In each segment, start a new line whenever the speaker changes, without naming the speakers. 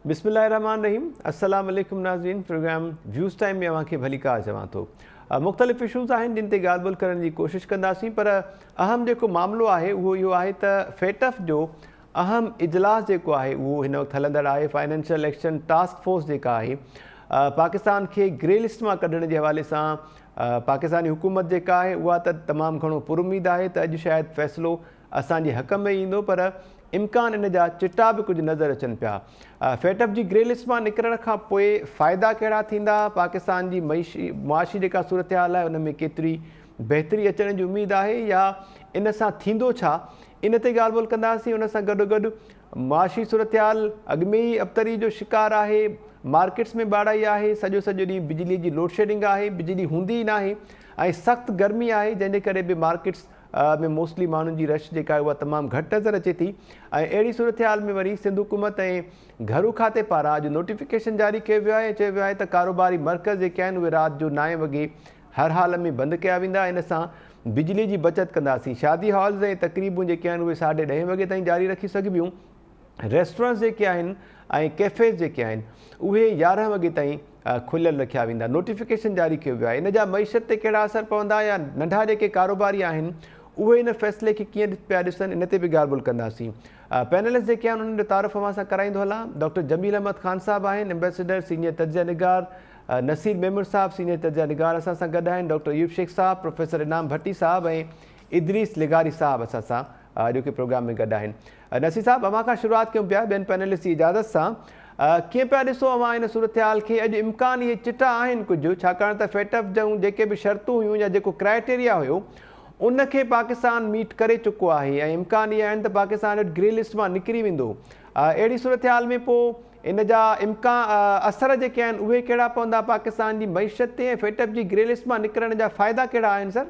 बिस्मिल्लाहिर्रहमानिर्रहीम। अस्सलाम वालेकुम नाज़रीन। प्रोग्राम व्यूज़ टाइम में अवांखे भली का चवां थो। मुख़्तलिफ़ इशूज़ आहिनि जिन ते ॻाल्हि ॿोल करण जी कोशिशि कंदासीं, पर अहम जेको मामिलो आहे उहो इहो आहे त फेटफ जो अहम इजलास जेको आहे उहो हिन वक़्तु हलंदड़ आहे। फाइनेंशियल एक्शन टास्क फोर्स जेका आहे पाकिस्तान खे ग्रे लिस्ट मां कढण जे हवाले सां पाकिस्तानी हुकूमत जेका आहे उहा त तमामु घणो पुरुमीद आहे त अॼु शायदि फ़ैसिलो असांजे हक़ में ईंदो, पर इम्कान इन जा चिटा बि कुझु नज़र अचनि पिया। फेटफ जी ग्रे लिस्ट मां निकिरण खां पोइ फ़ाइदा कहिड़ा थींदा, पाकिस्तान जी मुआशी जेका सूरत हाल आहे उन में केतिरी बहितरी अचण जी उमेद आहे या इन सां थींदो छा, इन ते ॻाल्हि ॿोल कंदासीं। उन सां गॾोगॾु मुआशी सूरत हाल अॻु में ई अबतरी जो शिकार आहे, मार्केट्स में बाड़ाई आहे, सॼो ॾींहुं बिजली जी लोड शेडिंग आहे, बिजली हूंदी ई नाहे ऐं सख़्तु गर्मी आहे, जंहिंजे करे बि मार्केट्स में मोस्टली माण्हुनि जी रश जेका आहे उहा तमामु घटि नज़र अचे थी। ऐं अहिड़ी सूरत हाल में वरी सिंध हुकूमत ऐं घरू खाते पारां अॼु नोटिफिकेशन जारी कयो वियो आहे। चयो वियो आहे त कारोबारी मर्कज़ जेके आहिनि उहे राति जो 9 वॻे हर हाल में बंदि कया वेंदा। इन सां बिजली जी बचति कंदासीं। शादी हॉल्स ऐं तक़रीबूं जेके आहिनि उहे 10:30 वॻे ताईं जारी रखी सघिबियूं। रेस्टोरेंट्स जेके आहिनि ऐं कैफ़ेज़ जेके आहिनि उहे 11 वॻे ताईं खुलियल रखिया वेंदा। नोटिफिकेशन जारी कयो वियो आहे। इन जा मईशत ते कहिड़ा असर पवंदा या नंढा जेके कारोबारी आहिनि उहे इन फ़ैसिले खे कीअं पिया ॾिसनि, इन ते बि ॻाल्हि ॿोल कंदासीं। पैनलिस्ट जेके आहिनि उन्हनि जो तारुफ़ अवां सां कराईंदो हलां। डॉक्टर जमील अहमद ख़ान साहब आहिनि, एम्बेसडर सीनियर तजिया निगार। नसीर मेमूर साहब सीनियर तजिया निगार असां सां गॾु आहिनि। डॉक्टर यूब शेख साहब, प्रोफेसर इनाम भट्टी साहब ऐं इदरीस लिगारी साहब असां सां अॼोके प्रोग्राम में गॾु आहिनि। नसीर साहब, अवां खां शुरूआति कयूं पिया ॿियनि पैनलिस्ट जी इजाज़त सां। कीअं पिया ॾिसो अवां इन सूरत हाल खे? अॼु इम्कान इहे चिटा आहिनि कुझु, छाकाणि त फेटफ जूं जेके बि शर्तूं हुयूं या जेको क्राइटेरिया हुयो उनखे पाकिस्तान मीट करे चुको आहे ऐं इम्कान इहे आहिनि त पाकिस्तान ग्रे लिस्ट मां निकिरी वेंदो। अहिड़ी सूरत हाल में पोइ इन जा असर जेके आहिनि उहे कहिड़ा पवंदा पाकिस्तान जी मईशत ते, ऐं फेटफ जी ग्रे लिस्ट मां निकिरण जा फ़ाइदा कहिड़ा आहिनि सर?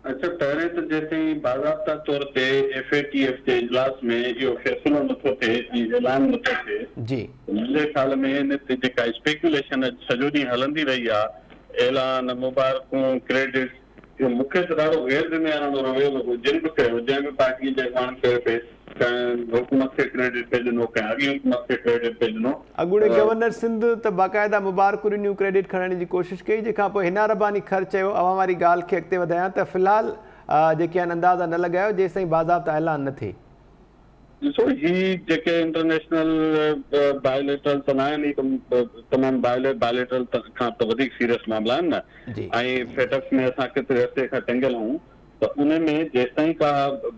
अच्छा, पहिरें त जेसिताईं बाज़ाब्ता तौर ते FATF जे इजलास में इहो फ़ैसिलो नथो थिए ऐं ऐलान नथो थिए जी, मुंहिंजे ख़्याल में इन ते जेका स्पेकुलेशन सॼो ॾींहुं हलंदी रही आहे, ऐलान, मुबारकूं, क्रेडिट, इहो मूंखे त ॾाढो गैर ज़िम्मेवारानो रवैयो लॻो। जिन बि कयो, जंहिं बि पार्टी जे माण्हुनि कयो पिए, कंहिं हुकूमत खे क्रेडिट पे ॾिनो, कंहिं अॻी हुकूमत खे क्रेडिट पे ॾिनो।
अॻूणे गवर्नर सिंध त बाक़ाइदा मुबारकूं ॾिनियूं, क्रेडिट खणण जी कोशिशि कई, जंहिंखां पोइ हिना रबानी ख़र्च चयो। अवां वारी ॻाल्हि खे अॻिते वधायां त फ़िलहालु जेके आहिनि अंदाज़ा न लॻायो जेसिताईं बाज़ाब्ता ऐलान न थिए।
ॾिसो, ही जेके इंटरनेशनल बायोलेटरल त न आहिनि, तमामु बायोलेटरल खां त वधीक सीरियस मामला आहिनि न। ऐं फेटफ में असां केतिरे अर्से खां टंगियल आहियूं, त उन में जेसिताईं का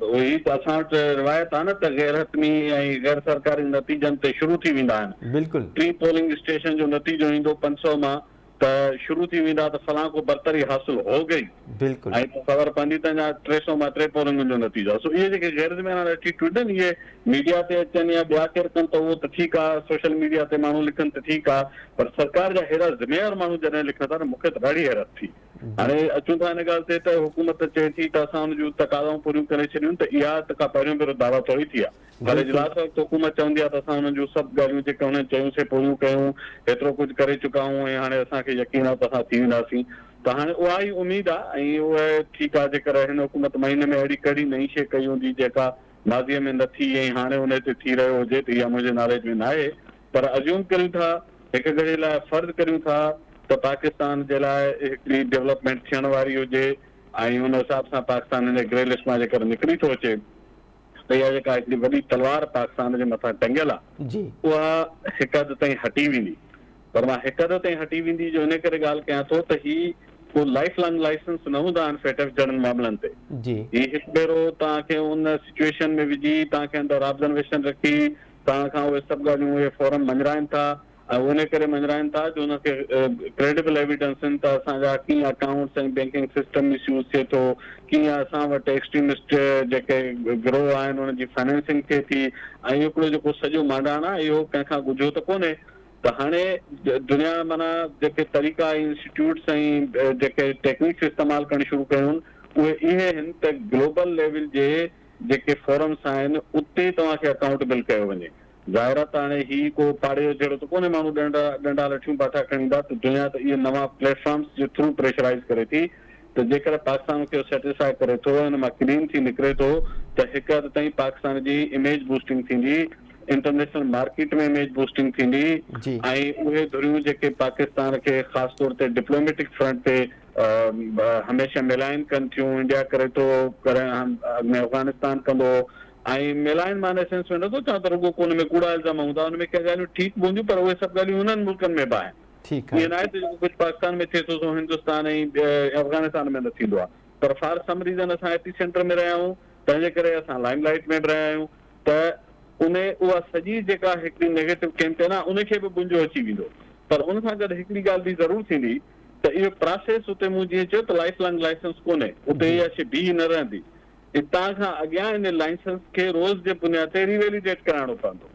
हुई त असां वटि रिवायत आहे न त गैर हतमी ऐं गैर सरकारी नतीजनि ते शुरू थी वेंदा आहिनि।
बिल्कुलु
3 पोलिंग स्टेशन जो नतीजो ईंदो 500 मां त शुरू थी वेंदा त फलां को बरतरी हासिल हो गई,
बिल्कुलु,
ऐं ख़बर पवंदी त अञा 300 मां 3 पोलिंगुनि जो नतीजो। सो इहे जेके गैर ज़िम्मेवार एटीट्यूड आहिनि, इहे मीडिया ते अचनि या ॿिया केरु कनि त उहो त ठीकु आहे, सोशल मीडिया ते माण्हू लिखनि त ठीकु आहे, पर सरकार जा अहिड़ा ज़िम्मेवार माण्हू जॾहिं लिखनि था न, मूंखे त ॾाढी हैरत थी। हाणे अचूं था हिन ॻाल्हि ते त हुकूमत चए थी त असां हुन जूं तक़ाज़ाऊं पूरियूं करे छॾियूं, त इहा त का पहिरियों भेरो दावा थोरी थी आहे। पर इजलास वक़्तु हुकूमत चवंदी आहे त असां हुननि जूं सभु ॻाल्हियूं जेके हुननि चयूंसीं पूरियूं कयूं, एतिरो कुझु करे चुका आहियूं ऐं हाणे असांखे यकीन आहे त असां थी वेंदासीं। त हाणे उहा ई उमेद आहे ऐं उहा ठीकु आहे। जेकर हिन हुकूमत महीने में अहिड़ी कहिड़ी नई शइ कई हूंदी जेका माज़ीअ में न थी ऐं हाणे हुन ते थी रहियो हुजे, त इहा मुंहिंजे नॉलेज में न आहे। पर अज्यूम करियूं था, हिकु घड़ी लाइ फ़र्ज़ु करियूं था त पाकिस्तान जे लाइ हिकिड़ी डेवलपमेंट थियण वारी हुजे ऐं हुन हिसाब सां पाकिस्तान हिन ग्रे लिस्ट मां जेकर निकिरी थो अचे त इहा जेका हिकिड़ी वॾी तलवार पाकिस्तान जे मथां टंगियल आहे उहा हिकु हदि ताईं हटी वेंदी। पर मां हिकु हदि ताईं हटी वेंदी जो इन करे ॻाल्हि कयां थो त ही को लाइफ लॉन्ग लाइसेंस न हूंदा आहिनि फेटफ जहिड़नि मामलनि ते। ही हिकु भेरो तव्हांखे उन सिचुएशन में विझी, तव्हांखे अंदरि ऑब्ज़र्वेशन रखी, तव्हां खां उहे सभु ॻाल्हियूं उहे फॉरम मंझराइनि था ऐं उन करे मंझराइनि था जो हुनखे क्रेडिबल एविडेंस आहिनि त असांजा कीअं अकाउंट्स ऐं बैंकिंग सिस्टम मिसयूज़ थिए थो, कीअं असां वटि एक्सट्रीमिस्ट जेके गिरोह आहिनि उनजी फाइनेंसिंग थिए थी, ऐं हिकिड़ो जेको सॼो मांडाण आहे इहो कंहिंखां ॻुझो त कोन्हे। त हाणे दुनिया माना जेके तरीक़ा इंस्टीट्यूट्स ऐं जेके टेक्निक्स इस्तेमालु करणु शुरू कयूं आहिनि उहे इहे आहिनि त ग्लोबल लेवल जे जेके फोरम्स आहिनि उते तव्हांखे अकाउंटेबल कयो वञे। ज़ाहिर आहे त हाणे ही को पाड़े जहिड़ो त कोन्हे माण्हू डंडा लठियूं बाठा खणी ईंदा, त दुनिया त इहे नवां प्लेटफॉर्म्स जे थ्रू प्रेशराइज़ करे थी। त जेकर पाकिस्तान खे सेटिस्फाई करे थो, हिन मां क्लीन थी निकिरे थो, त हिकु हदि ताईं पाकिस्तान जी इमेज बूस्टिंग थींदी इंटरनेशनल मार्केट में इमेज बूस्टिंग थींदी
जी
ऐं उहे धुरियूं जेके पाकिस्तान खे ख़ासि तौर ते डिप्लोमेटिक फ्रंट ते हमेशह मिलाइन कनि थियूं इंडिया करे थो करे अॻिमें अफ़गानिस्तान कंदो ऐं मिलाइन मां इन सेंस में नथो चवां त रुॻो को हुन में कूड़ा इल्ज़ाम हूंदा हुन में के ॻाल्हियूं ठीकु बि हूंदियूं पर उहे सभु ॻाल्हियूं हुननि मुल्कनि में बि आहिनि
ठीकु
ईअं
आहे
न आहे त जेको कुझु पाकिस्तान में थिए थो सो हिंदुस्तान ऐं अफ़गानिस्तान में न थींदो आहे पर फार सम रीज़न असां एपी सेंटर में रहिया आहियूं तंहिंजे करे असां लाइमलाइट में बि रहिया आहियूं त उहा सॼी जेका हिकिड़ी नेगेटिव कैंपेन आहे उनखे बि गुंजो अची वेंदो पर उन सां गॾु हिकिड़ी ॻाल्हि बि ज़रूरु थींदी त इहो प्रोसेस उते मूं जीअं चयो त लाइफ लॉन्ग लाइसेंस कोन्हे उते इहा शइ बीह न रहंदी हितां खां अॻियां इन लाइसेंस खे रोज़ जे बुनियाद ते रिवेलिडेट कराइणो पवंदो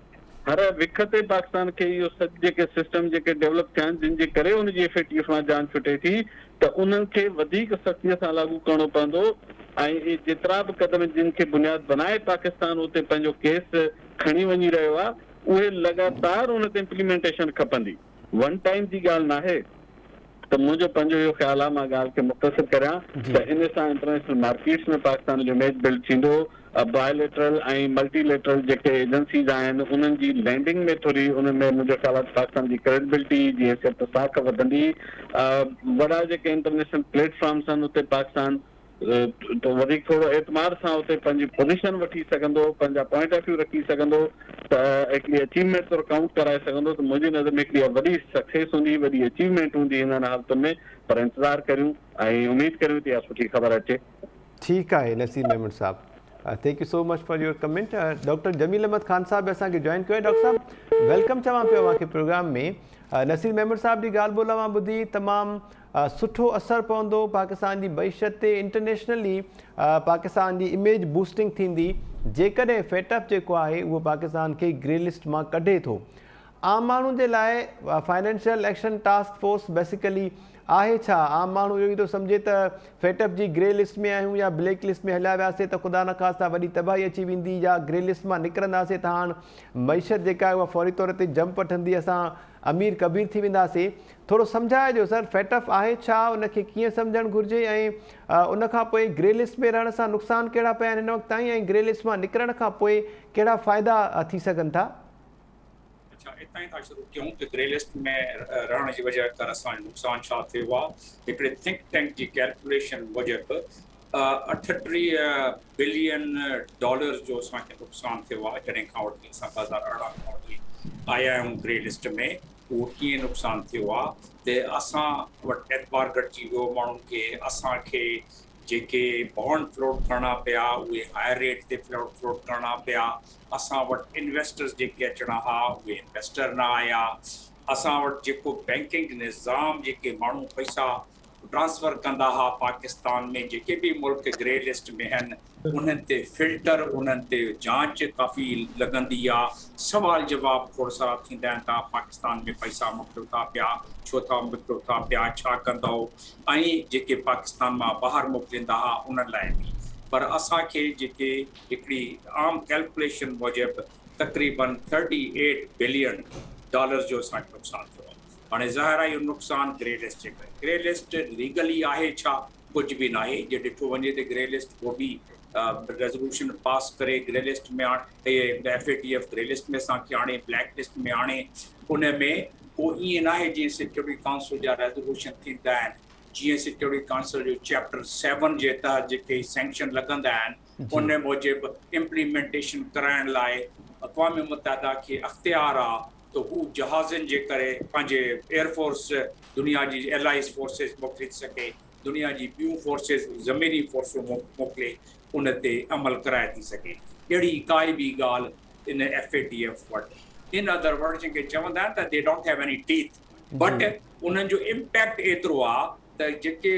हर विख ते पाकिस्तान खे इहो सभु जेके सिस्टम जेके डेवलप थिया आहिनि जिन जे करे उनजी एफएटीएफ मां जान छुटे थी त उन्हनि खे वधीक सख़्तीअ सां लागू करणो पवंदो ऐं इहे जेतिरा बि क़दम जिन खे बुनियाद बनाए पाकिस्तान उते पंहिंजो केस खणी वञी रहियो आहे उहे लगातार उन ते इम्प्लीमेंटेशन खपंदी वन टाइम जी ॻाल्हि न आहे त मुंहिंजो पंहिंजो इहो ख़्यालु आहे मां ॻाल्हि खे मुख़्तसिर करियां त इन सां इंटरनेशनल मार्केट्स में पाकिस्तान जो इमेज बिल्ड थींदो बायोलेटरल ऐं मल्टीलेटरल जेके एजेंसीज़ आहिनि उन्हनि जी लैंडिंग में थोरी उन्हनि में मुंहिंजो ख़्यालु आहे पाकिस्तान जी क्रेडिबिलिटी जी हैसियत साख वधंदी वॾा जेके इंटरनेशनल प्लेटफॉर्म्स आहिनि उते पाकिस्तान त वधीक थोरो एतमाद सां उते पंहिंजी पोज़ीशन वठी सघंदो पंहिंजा पॉइंट ऑफ व्यू रखी सघंदो त हिकिड़ी अचीवमेंट तौरु काउंट कराए सघंदो त मुंहिंजी नज़र में हिकिड़ी वॾी सक्सेस हूंदी वॾी अचीवमेंट हूंदी हिननि हालतुनि में पर इंतज़ारु करियूं ऐं उमेदु करियूं त इहा सुठी ख़बर अचे
ठीकु आहे नसीम मेमन साहब thank you so much for your comment doctor Jameel Ahmed Khan साहब असांखे जॉइन कयो डॉक्टर साहब वेलकम चवां पियो अव्हांखे प्रोग्राम में नसीम मेमन साहब जी ॻाल्हि ॿोल मां ॿुधी तमामु सुठो असरु पवंदो पाकिस्तान जी मईशत ते इंटरनेशनली पाकिस्तान जी इमेज बूस्टिंग थींदी जेकॾहिं फेटअप जेको आहे उहो पाकिस्तान खे ग्रे लिस्ट मां कढे थो आम माण्हुनि जे लाइ financial action task force basically आहे छा आम माण्हू इहो ई थो सम्झे त फेटअप जी ग्रे लिस्ट में आहियूं या ब्लैक लिस्ट में हलिया वियासीं त ख़ुदा न ख़ास्ता वॾी तबाही अची वेंदी या ग्रे लिस्ट मां निकिरंदासीं त हाणे मईशत जेका आहे उहा फौरी तौर ते जंप वठंदी असां अमीर कबीर थी वेंदासीं थोरो सम्झाइजो सर फेटअप आहे छा उनखे कीअं सम्झणु घुरिजे ऐं उनखां पोइ ग्रे लिस्ट में रहण सां नुक़सान कहिड़ा पिया आहिनि हिन वक़्तु ताईं ऐं ग्रे लिस्ट मां निकिरण खां पोइ कहिड़ा फ़ाइदा थी सघनि था
अच्छा इतां ई था शुरू कयूं कि ग्रे लिस्ट में रहण जी वजह कर असांजो नुक़सानु छा थियो आहे हिकिड़े थिंक टैंक जी कैलकुलेशन मूजिबि 38 बिलियन डॉलर्स जो असांखे नुक़सानु थियो आहे जॾहिं खां वठी असां 2018 खां वठी आया आहियूं ग्रे लिस्ट में उहो कीअं नुक़सानु थियो आहे त असां वटि एतबार घटिजी वियो माण्हुनि खे असांखे जेके बॉन्ड फ्लोट करणा पिया उहे हायर रेट ते फ्लोट करणा पिया असां वटि इन्वेस्टर्स जेके अचणा हुआ उहे इन्वेस्टर न आया असां वटि जेको बैंकिंग निज़ाम जेके माण्हू पैसा ट्रांसफर कंदा हुआ पाकिस्तान में जेके बि मुल्क ग्रे लिस्ट में आहिनि उन्हनि ते फिल्टर उन्हनि ते जांच काफ़ी लॻंदी आहे सवाल जवाब खोड़ सारा थींदा आहिनि तव्हां पाकिस्तान में पैसा मोकिलियो था पिया छो था मोकिलियो था पिया छा कंदव ऐं जेके पाकिस्तान मां ॿाहिरि मोकिलींदा हुआ उन्हनि लाइ बि पर असांखे जेके हिकिड़ी आम कैलकुलेशन मूजिबि तक़रीबन 38 बिलियन डॉलर्स जो असांखे नुक़सानु थियो हाणे ज़ाहिर आहे इहो नुक़सानु ग्रे लिस्ट जे करे ग्रे लिस्ट लीगली आहे छा कुझु बि न आहे जे ॾिठो वञे त ग्रे लिस्ट को बि रेज़ोल्यूशन पास करे ग्रे लिस्ट में आणे FATF ग्रे लिस्ट में असांखे आणे ब्लैक लिस्ट में आणे उन में को ईअं न आहे जीअं सिक्योरिटी काउंसिल जा रेज़ोल्यूशन थींदा आहिनि जीअं सिक्योरिटी काउंसिल जो चैप्टर 7 जे तहत जेके सैंक्शन लॻंदा आहिनि उन मूजिबि इम्प्लीमेंटेशन कराइण लाइ अक़वाम मुतहदा खे अख़्तियार आहे तो हू जहाज़नि जे करे पंहिंजे एयरफोर्स दुनिया जी एलाइज़ फोर्सिस मोकिले सके दुनिया जी ॿियूं फोर्सिस ज़मीनी फोर्सूं मोकिले उन ते अमल कराए थी सघे अहिड़ी काई बि ॻाल्हि इन FATF वटि इन अदर वर्ड जंहिंखे चवंदा आहिनि त they don't have any teeth but उन्हनि जो इम्पैक्ट एतिरो आहे त जेके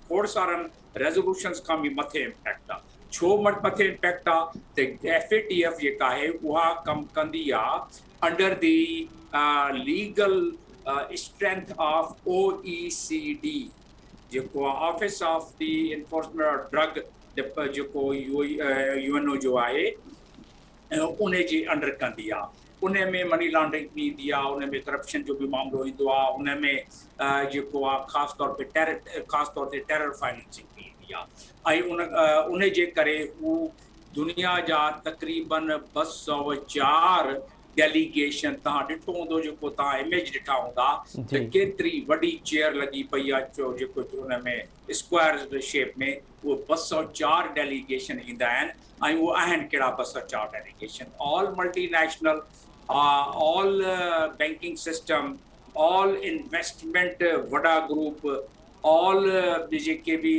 खोड़ सारनि रेज़ोल्यूशन्स खां बि मथे इम्पैक्ट आहे छो मथे इम्पैक्ट आहे त FATF जेका आहे उहा कमु कंदी आहे under the legal strength of OECD जेको आहे office of the enforcement of drug जेको UNO जो आहे उन जे अंडर कंदी आहे उन में मनी लॉन्ड्रिंग बि ईंदी आहे उन में करप्शन जो बि मामिलो ईंदो आहे उन में जेको आहे ख़ासि तौर ते टेरर फाइनेंसिंग बि ईंदी आहे ऐं उन जे करे हू दुनिया जा तक़रीबन 204 डेलीगेशन तव्हां ॾिठो हूंदो, जेको तव्हां इमेज ॾिठा हूंदा त
जी
केतिरी वॾी चेयर लॻी पई आहे, चो जेको हुन में स्क्वायर शेप में, उहो 204 डेलीगेशन ईंदा आहिनि। ऐं उहो आहिनि कहिड़ा 204 delegation, all multinational, all banking system, all investment वॾा ग्रुप, ऑल जेके बि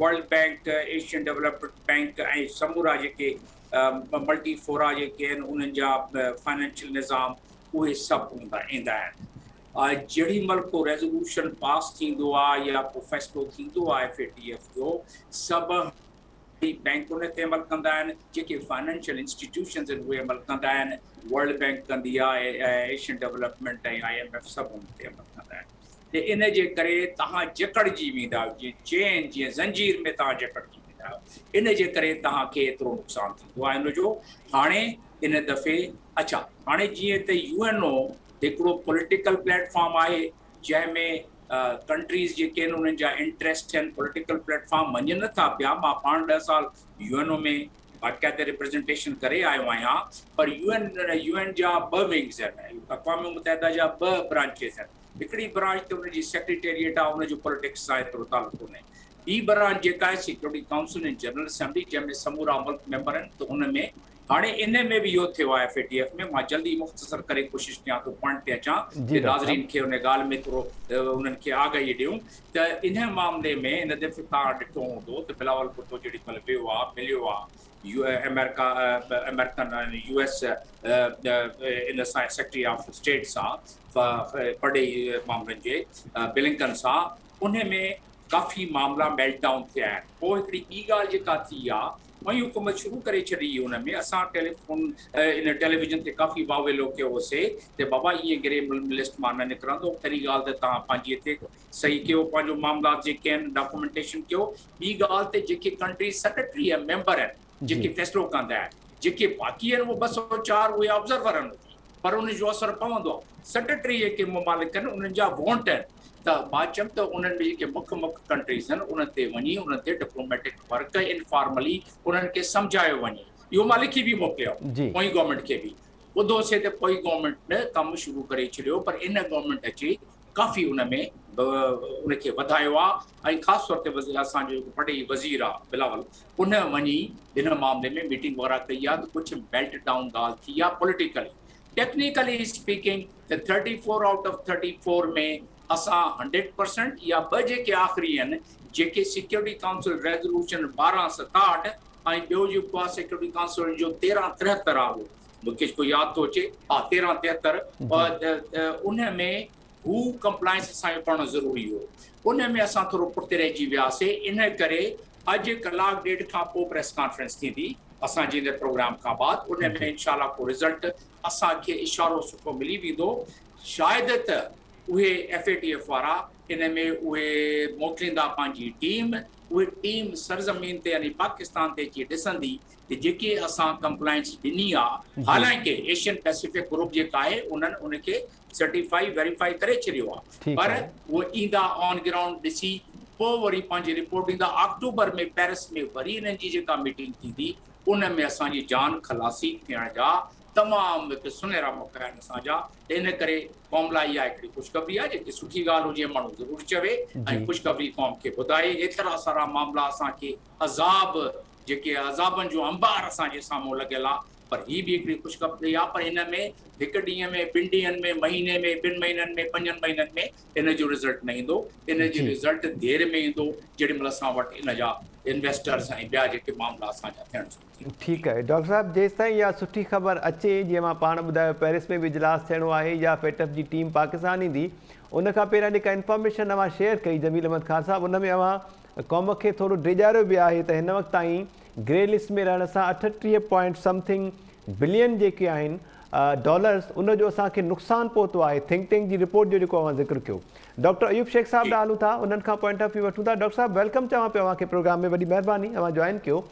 world bank, Asian development bank ऐं समूरा जेके मल्टी फोरा जेके आहिनि उन्हनि जा फाइनेंशियल निज़ाम, उहे सभु ईंदा आहिनि। जेॾी महिल को रेज़ोल्यूशन पास थींदो आहे या को फ़ैसिलो थींदो आहे FATF जो, सभु बैंक उन ते अमल कंदा आहिनि, जेके फाइनेंशियल इंस्टीट्यूशन्स आहिनि उहे अमल कंदा आहिनि, वर्ल्ड बैंक कंदी आहे, एशियन डेवलपमेंट ऐं IMF सभु उन ते अमल कंदा आहिनि। त इन जे करे तव्हां जकड़जी वेंदा आहियो, जीअं चेन, जीअं ज़ंजीर में तव्हां जकड़जी वेंदा आहियो। इन जे करे तव्हांखे एतिरो नुक़सानु थींदो आहे इन जो। हाणे इन दफ़े अच्छा, हाणे जीअं त UNO हिकिड़ो पॉलिटिकल प्लेटफॉर्म आहे जंहिंमें कंट्रीज़ जेके आहिनि उन्हनि जा इंट्रस्ट आहिनि, पॉलिटिकल प्लेटफॉर्म मञनि नथा पिया। मां पाण 10 साल UNO में बाक़ाइदे रिप्रेज़ेंटेशन करे आयो आहियां, पर UN जा 2 विंग्स आहिनि, अक़वाम मुतहदा जा 2 ब्रांचेस आहिनि। हिकिड़ी ब्रांच त उनजी सेक्रेटेरिएट आहे, उनजो पॉलिटिक्स सां एतिरो तालुक़ु कोन्हे। ॿी ब्रांच जेका आहे सिक्योरिटी काउंसिल ऐं जनरल असेंबली, जंहिंमें समूरा मुल्क मेंबर आहिनि। त उन में हाणे इन में बि इहो थियो आहे FATF में। मां जल्दी मुख़्तसर करे कोशिशि कयां थो पॉइंट ते अचां
जी
कि नाज़रीन खे उन ॻाल्हि में थोरो उन्हनि खे आगाही ॾियूं। त इन मामले में इन दफ़े तव्हां ॾिठो हूंदो त बिलावल भुट्टो जेॾी महिल वियो आहे, मिलियो आहे अमेरिकन US इन सां सेक्रेटरी ऑफ स्टेट सां, पड़े मामलनि जे ब्लिंकन सां, उन में काफ़ी मामला मेल्ट डाउन थिया आहिनि। पोइ हिकिड़ी ॿी ॻाल्हि जेका थी आहे, वही हुकूमत शुरू करे छॾी हुन में। असां इन टेलीविजन ते काफ़ी वावेलो कयो होसीं त बाबा ईअं ग्रे लिस्ट मां न निकिरंदो। पहिरीं ॻाल्हि त तव्हां पंहिंजी हिते सही कयो, पंहिंजो मामला जेके आहिनि डॉक्यूमेंटेशन कयो। ॿी ॻाल्हि त जेके कंट्री सेक्रेटरी ऐं मेंबर आहिनि जेके फ़ैसिलो कंदा आहिनि, जेके बाक़ी आहिनि उहे 204 उहे ऑब्ज़र्वर आहिनि, पर उन जो असरु पवंदो आहे। सेक्रेटरी जेके ममालिक आहिनि उन्हनि जा वोट आहिनि। त मां चयमि त उन्हनि में जेके मुख्य कंट्रीज़ आहिनि उन्हनि ते वञी, उन्हनि ते डिप्लोमेटिक वर्क इनफॉर्मली उन्हनि खे सम्झायो वञे। इहो मां लिखी बि मोकिलियो पोइ गवर्नमेंट खे बि। ॿुधोसीं त पोइ गवर्नमेंट ने कमु शुरू करे छॾियो, पर इन गवर्नमेंट अची काफ़ी उन में उनखे वधायो आहे। ऐं ख़ासि तौर ते असांजो जेको पड़े वज़ीर आहे बिलावल, उन वञी हिन मामले में मीटिंग वग़ैरह कई आहे। त कुझु मेल्ट डाउन ॻाल्हि थी आहे पॉलिटिकली। टेक्निकली स्पीकिंग त 34 आउट ऑफ 34 में असां 100% या 2 जेके आख़िरी आहिनि, जेके सिक्योरिटी काउंसिल रेज़ोल्यूशन 1267 ऐं ॿियो जेको आहे सिक्योरिटी काउंसिल जो 1373 आहे, मूंखे को यादि थो अचे, हा 1373, उन में हू कंप्लायंस असांजो करणु ज़रूरी हो। उन में असां थोरो पुठिते रहिजी वियासीं। इन करे अॼु कलाक ॾेढ खां पोइ प्रेस कॉन्फ्रेंस थींदी असांजे इन प्रोग्राम खां बाद। उन में इंशाल्लाह को रिज़ल्ट असांखे इशारो सुठो मिली वेंदो। शायदि त उहे FATF वारा इन में उहे मोकिलींदा पंहिंजी टीम। उहे टीम सरज़मीन ते यानी पाकिस्तान ते अची ॾिसंदी त जेके असां कंप्लायंस ॾिनी आहे, हालांकि एशियन पैसिफिक ग्रुप जेका आहे उन्हनि उनखे सर्टिफाई वेरीफाई करे छॾियो आहे, पर उहे ईंदा ऑन ग्राउंड ॾिसी पोइ वरी पंहिंजी रिपोर्ट ॾींदा। अक्टूबर में पेरिस में वरी इन्हनि जी जेका मीटिंग थींदी, उन में असांजी जान खलासी थियण जा तमामु हिकु सुनहरा मौक़ा आहिनि असांजा। इन करे क़ौम लाइ इहा हिकिड़ी ख़ुशख़बरी आहे, जेकी सुठी ॻाल्हि हुजे माण्हू ज़रूरु चवे ऐं ख़ुशख़बरी क़ौम खे ॿुधाए। एतिरा सारा मामला असांखे जेके अज़ाबनि जो अंबार असांजे साम्हूं लॻियल आहे, पर ही बि हिकिड़ी ख़ुशख़बरी आहे। पर हिन में हिकु ॾींहं में, 2 ॾींहंनि में, महीने में, 2 महीननि में, 5 महीननि में इन जो रिज़ल्ट न ईंदो। इन जो रिज़ल्ट देरि में ईंदो जेॾी महिल असां वटि इन जा इन्वेस्टर्स ऐं ॿिया जेके मामला असांजा थियण।
ठीकु आहे डॉक्टर साहब, जेसि ताईं इहा सुठी ख़बर अचे, जीअं मां पाण ॿुधायो पेरिस में बि इजलास थियणो आहे या FATF जी टीम पाकिस्तान ईंदी, उन खां पहिरियां जेका इंफॉर्मेशन अव्हां शेयर कई जमील अहमद ख़ान साहब, उन में अव्हां क़ौम खे थोरो ड्रिजारियो बि आहे त हिन वक़्तु ताईं ग्रे लिस्ट में रहण सां 38 बिलियन जेके आहिनि डॉलर्स, उनजो असांखे नुक़सानु पहुतो आहे। थिंक टैंक जी रिपोर्ट जो जेको अव्हां ज़िक्र कयो। डॉक्टर अयूब शेख साहब ॾांहुं हलूं था, उन्हनि खां पॉइंट ऑफ व्यू वठूं था। डॉक्टर साहब वेलकम चवां पियो अव्हांखे प्रोग्राम में, वॾी महिरबानी अव्हां जॉइन कयो।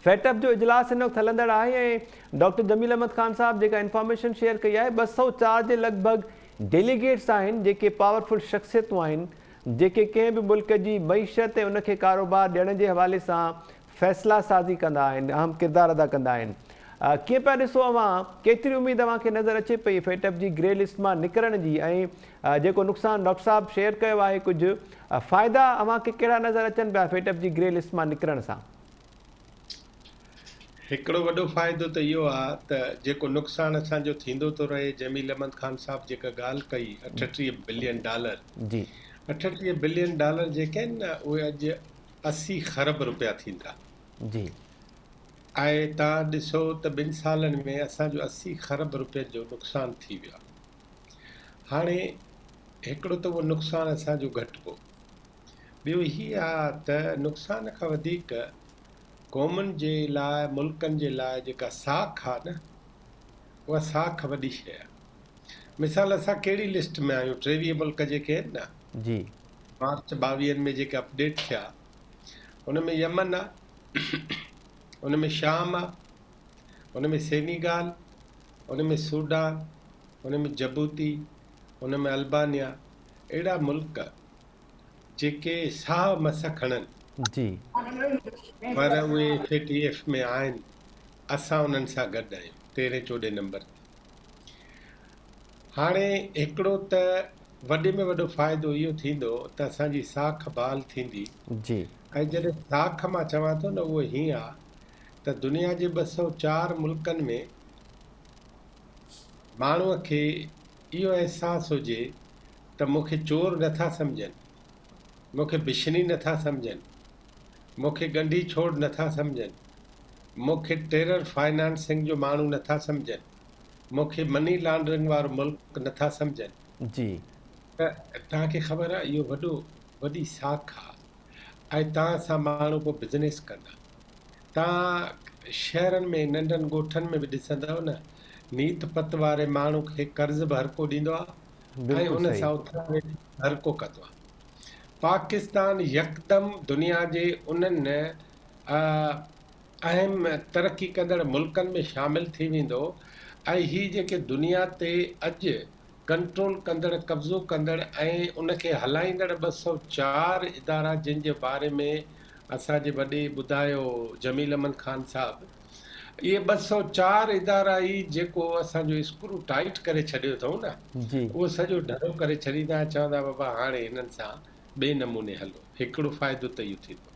FATF जो इजलास हिन वक़्तु हलंदड़ आहे ऐं डॉक्टर जमील अहमद ख़ान साहब जेका इंफॉर्मेशन शेयर कई आहे, 204 जे लॻभॻि डेलीगेट्स आहिनि जेके पावरफुल शख़्सियतूं आहिनि, जेके कंहिं बि मुल्क जी मईशत ऐं उनखे कारोबार ॾियण जे हवाले सां फ़ैसिला साज़ी कंदा आहिनि, अहम किरदारु अदा कंदा आहिनि। कीअं पिया ॾिसो अव्हां, केतिरी उमेदु अव्हांखे नज़र अचे पई फेटअप जी ग्रे लिस्ट मां निकिरण जी, ऐं जेको नुक़सानु डॉक्टर साहब शेयर कयो आहे कुझु फ़ाइदा अव्हांखे कहिड़ा नज़र अचनि पिया फेटअप जी ग्रे लिस्ट मां निकिरण सां?
हिकिड़ो वॾो फ़ाइदो त इहो आहे त जेको नुक़सानु असांजो थींदो थो रहे, जमील अहमद ख़ान साहब जेका ॻाल्हि कई $38 बिलियन,
जी,
$38 बिलियन जेके आहिनि न, उहे अॼु 80 खरब रुपया थींदा।
जी,
ऐं तव्हां ॾिसो त 2 सालनि में असांजो 80 खरब रुपयनि जो नुक़सानु थी वियो आहे। हाणे हिकिड़ो त उहो नुक़सानु असांजो घटिबो, ॿियो हीअ आहे त नुक़सान खां वधीक क़ौमुनि जे लाइ, मुल्कनि जे लाइ जेका साख आहे न, उहा साख वॾी शइ आहे। मिसाल असां कहिड़ी लिस्ट में आहियूं? 23 मुल्क जेके आहिनि न,
जी,
मार्च 22 में जेके अपडेट थिया, उन में यमन आहे, उन में शाम आहे, उन में सेनेगाल, उन में सूडान, उन में जबूती, उन में अल्बानिया, अहिड़ा मुल्क जेके साह मस खणनि,
जी,
पर उहे FATF में आहिनि। असां उन्हनि सां गॾु आहियूं 13-14 नंबर ते। हाणे हिकिड़ो त वॾे में वॾो फ़ाइदो इहो थींदो त असांजी साख बहाल थींदी।
जी,
ऐं जॾहिं साख मां चवां थो न, उहो हीअं आहे त दुनिया जे 204 मुल्कनि में माण्हूअ खे इहो अहसासु हुजे त मूंखे चोर नथा सम्झनि, मूंखे बिशनी नथा सम्झनि, मूंखे गंढी छोड़ नथा सम्झनि, मूंखे टेरर फाइनेंसिंग जो माण्हू नथा सम्झनि, मूंखे मनी लॉन्ड्रिंग वारो मुल्क नथा सम्झनि।
जी,
त तव्हांखे ख़बर आहे इहो वॾी साख आहे। ऐं तव्हां सां माण्हू पोइ बिज़नेस कंदा। तव्हां शहरनि में, नंढनि ॻोठनि में बि ॾिसंदव न, नीत पत वारे माण्हू खे कर्ज़ बि हर को ॾींदो आहे ऐं
बिल्कुलु
उन
सही।
सां उधार हर को कंदो आहे। पाकिस्तान यकदमि दुनिया जे उन्हनि अहम तरक़ी कंदड़ मुल्कनि में शामिलु थी वेंदो। ऐं हीअ जेके दुनिया ते अॼु कंट्रोल कंदड़, कब्ज़ो कंदड़ ऐं उनखे हलाईंदड़ 204 इदारा, जिन जे बारे में असांजे वॾे ॿुधायो जमील अहमद ख़ान साहब, इहे 204 इदारा ई जेको असांजो स्क्रू टाइट करे छॾियो अथऊं न,
जी,
उहो सॼो ढरो करे छॾींदा। चवंदा बाबा हाणे हिननि सां ॿिए नमूने हलो। हिकिड़ो फ़ाइदो त इहो थींदो।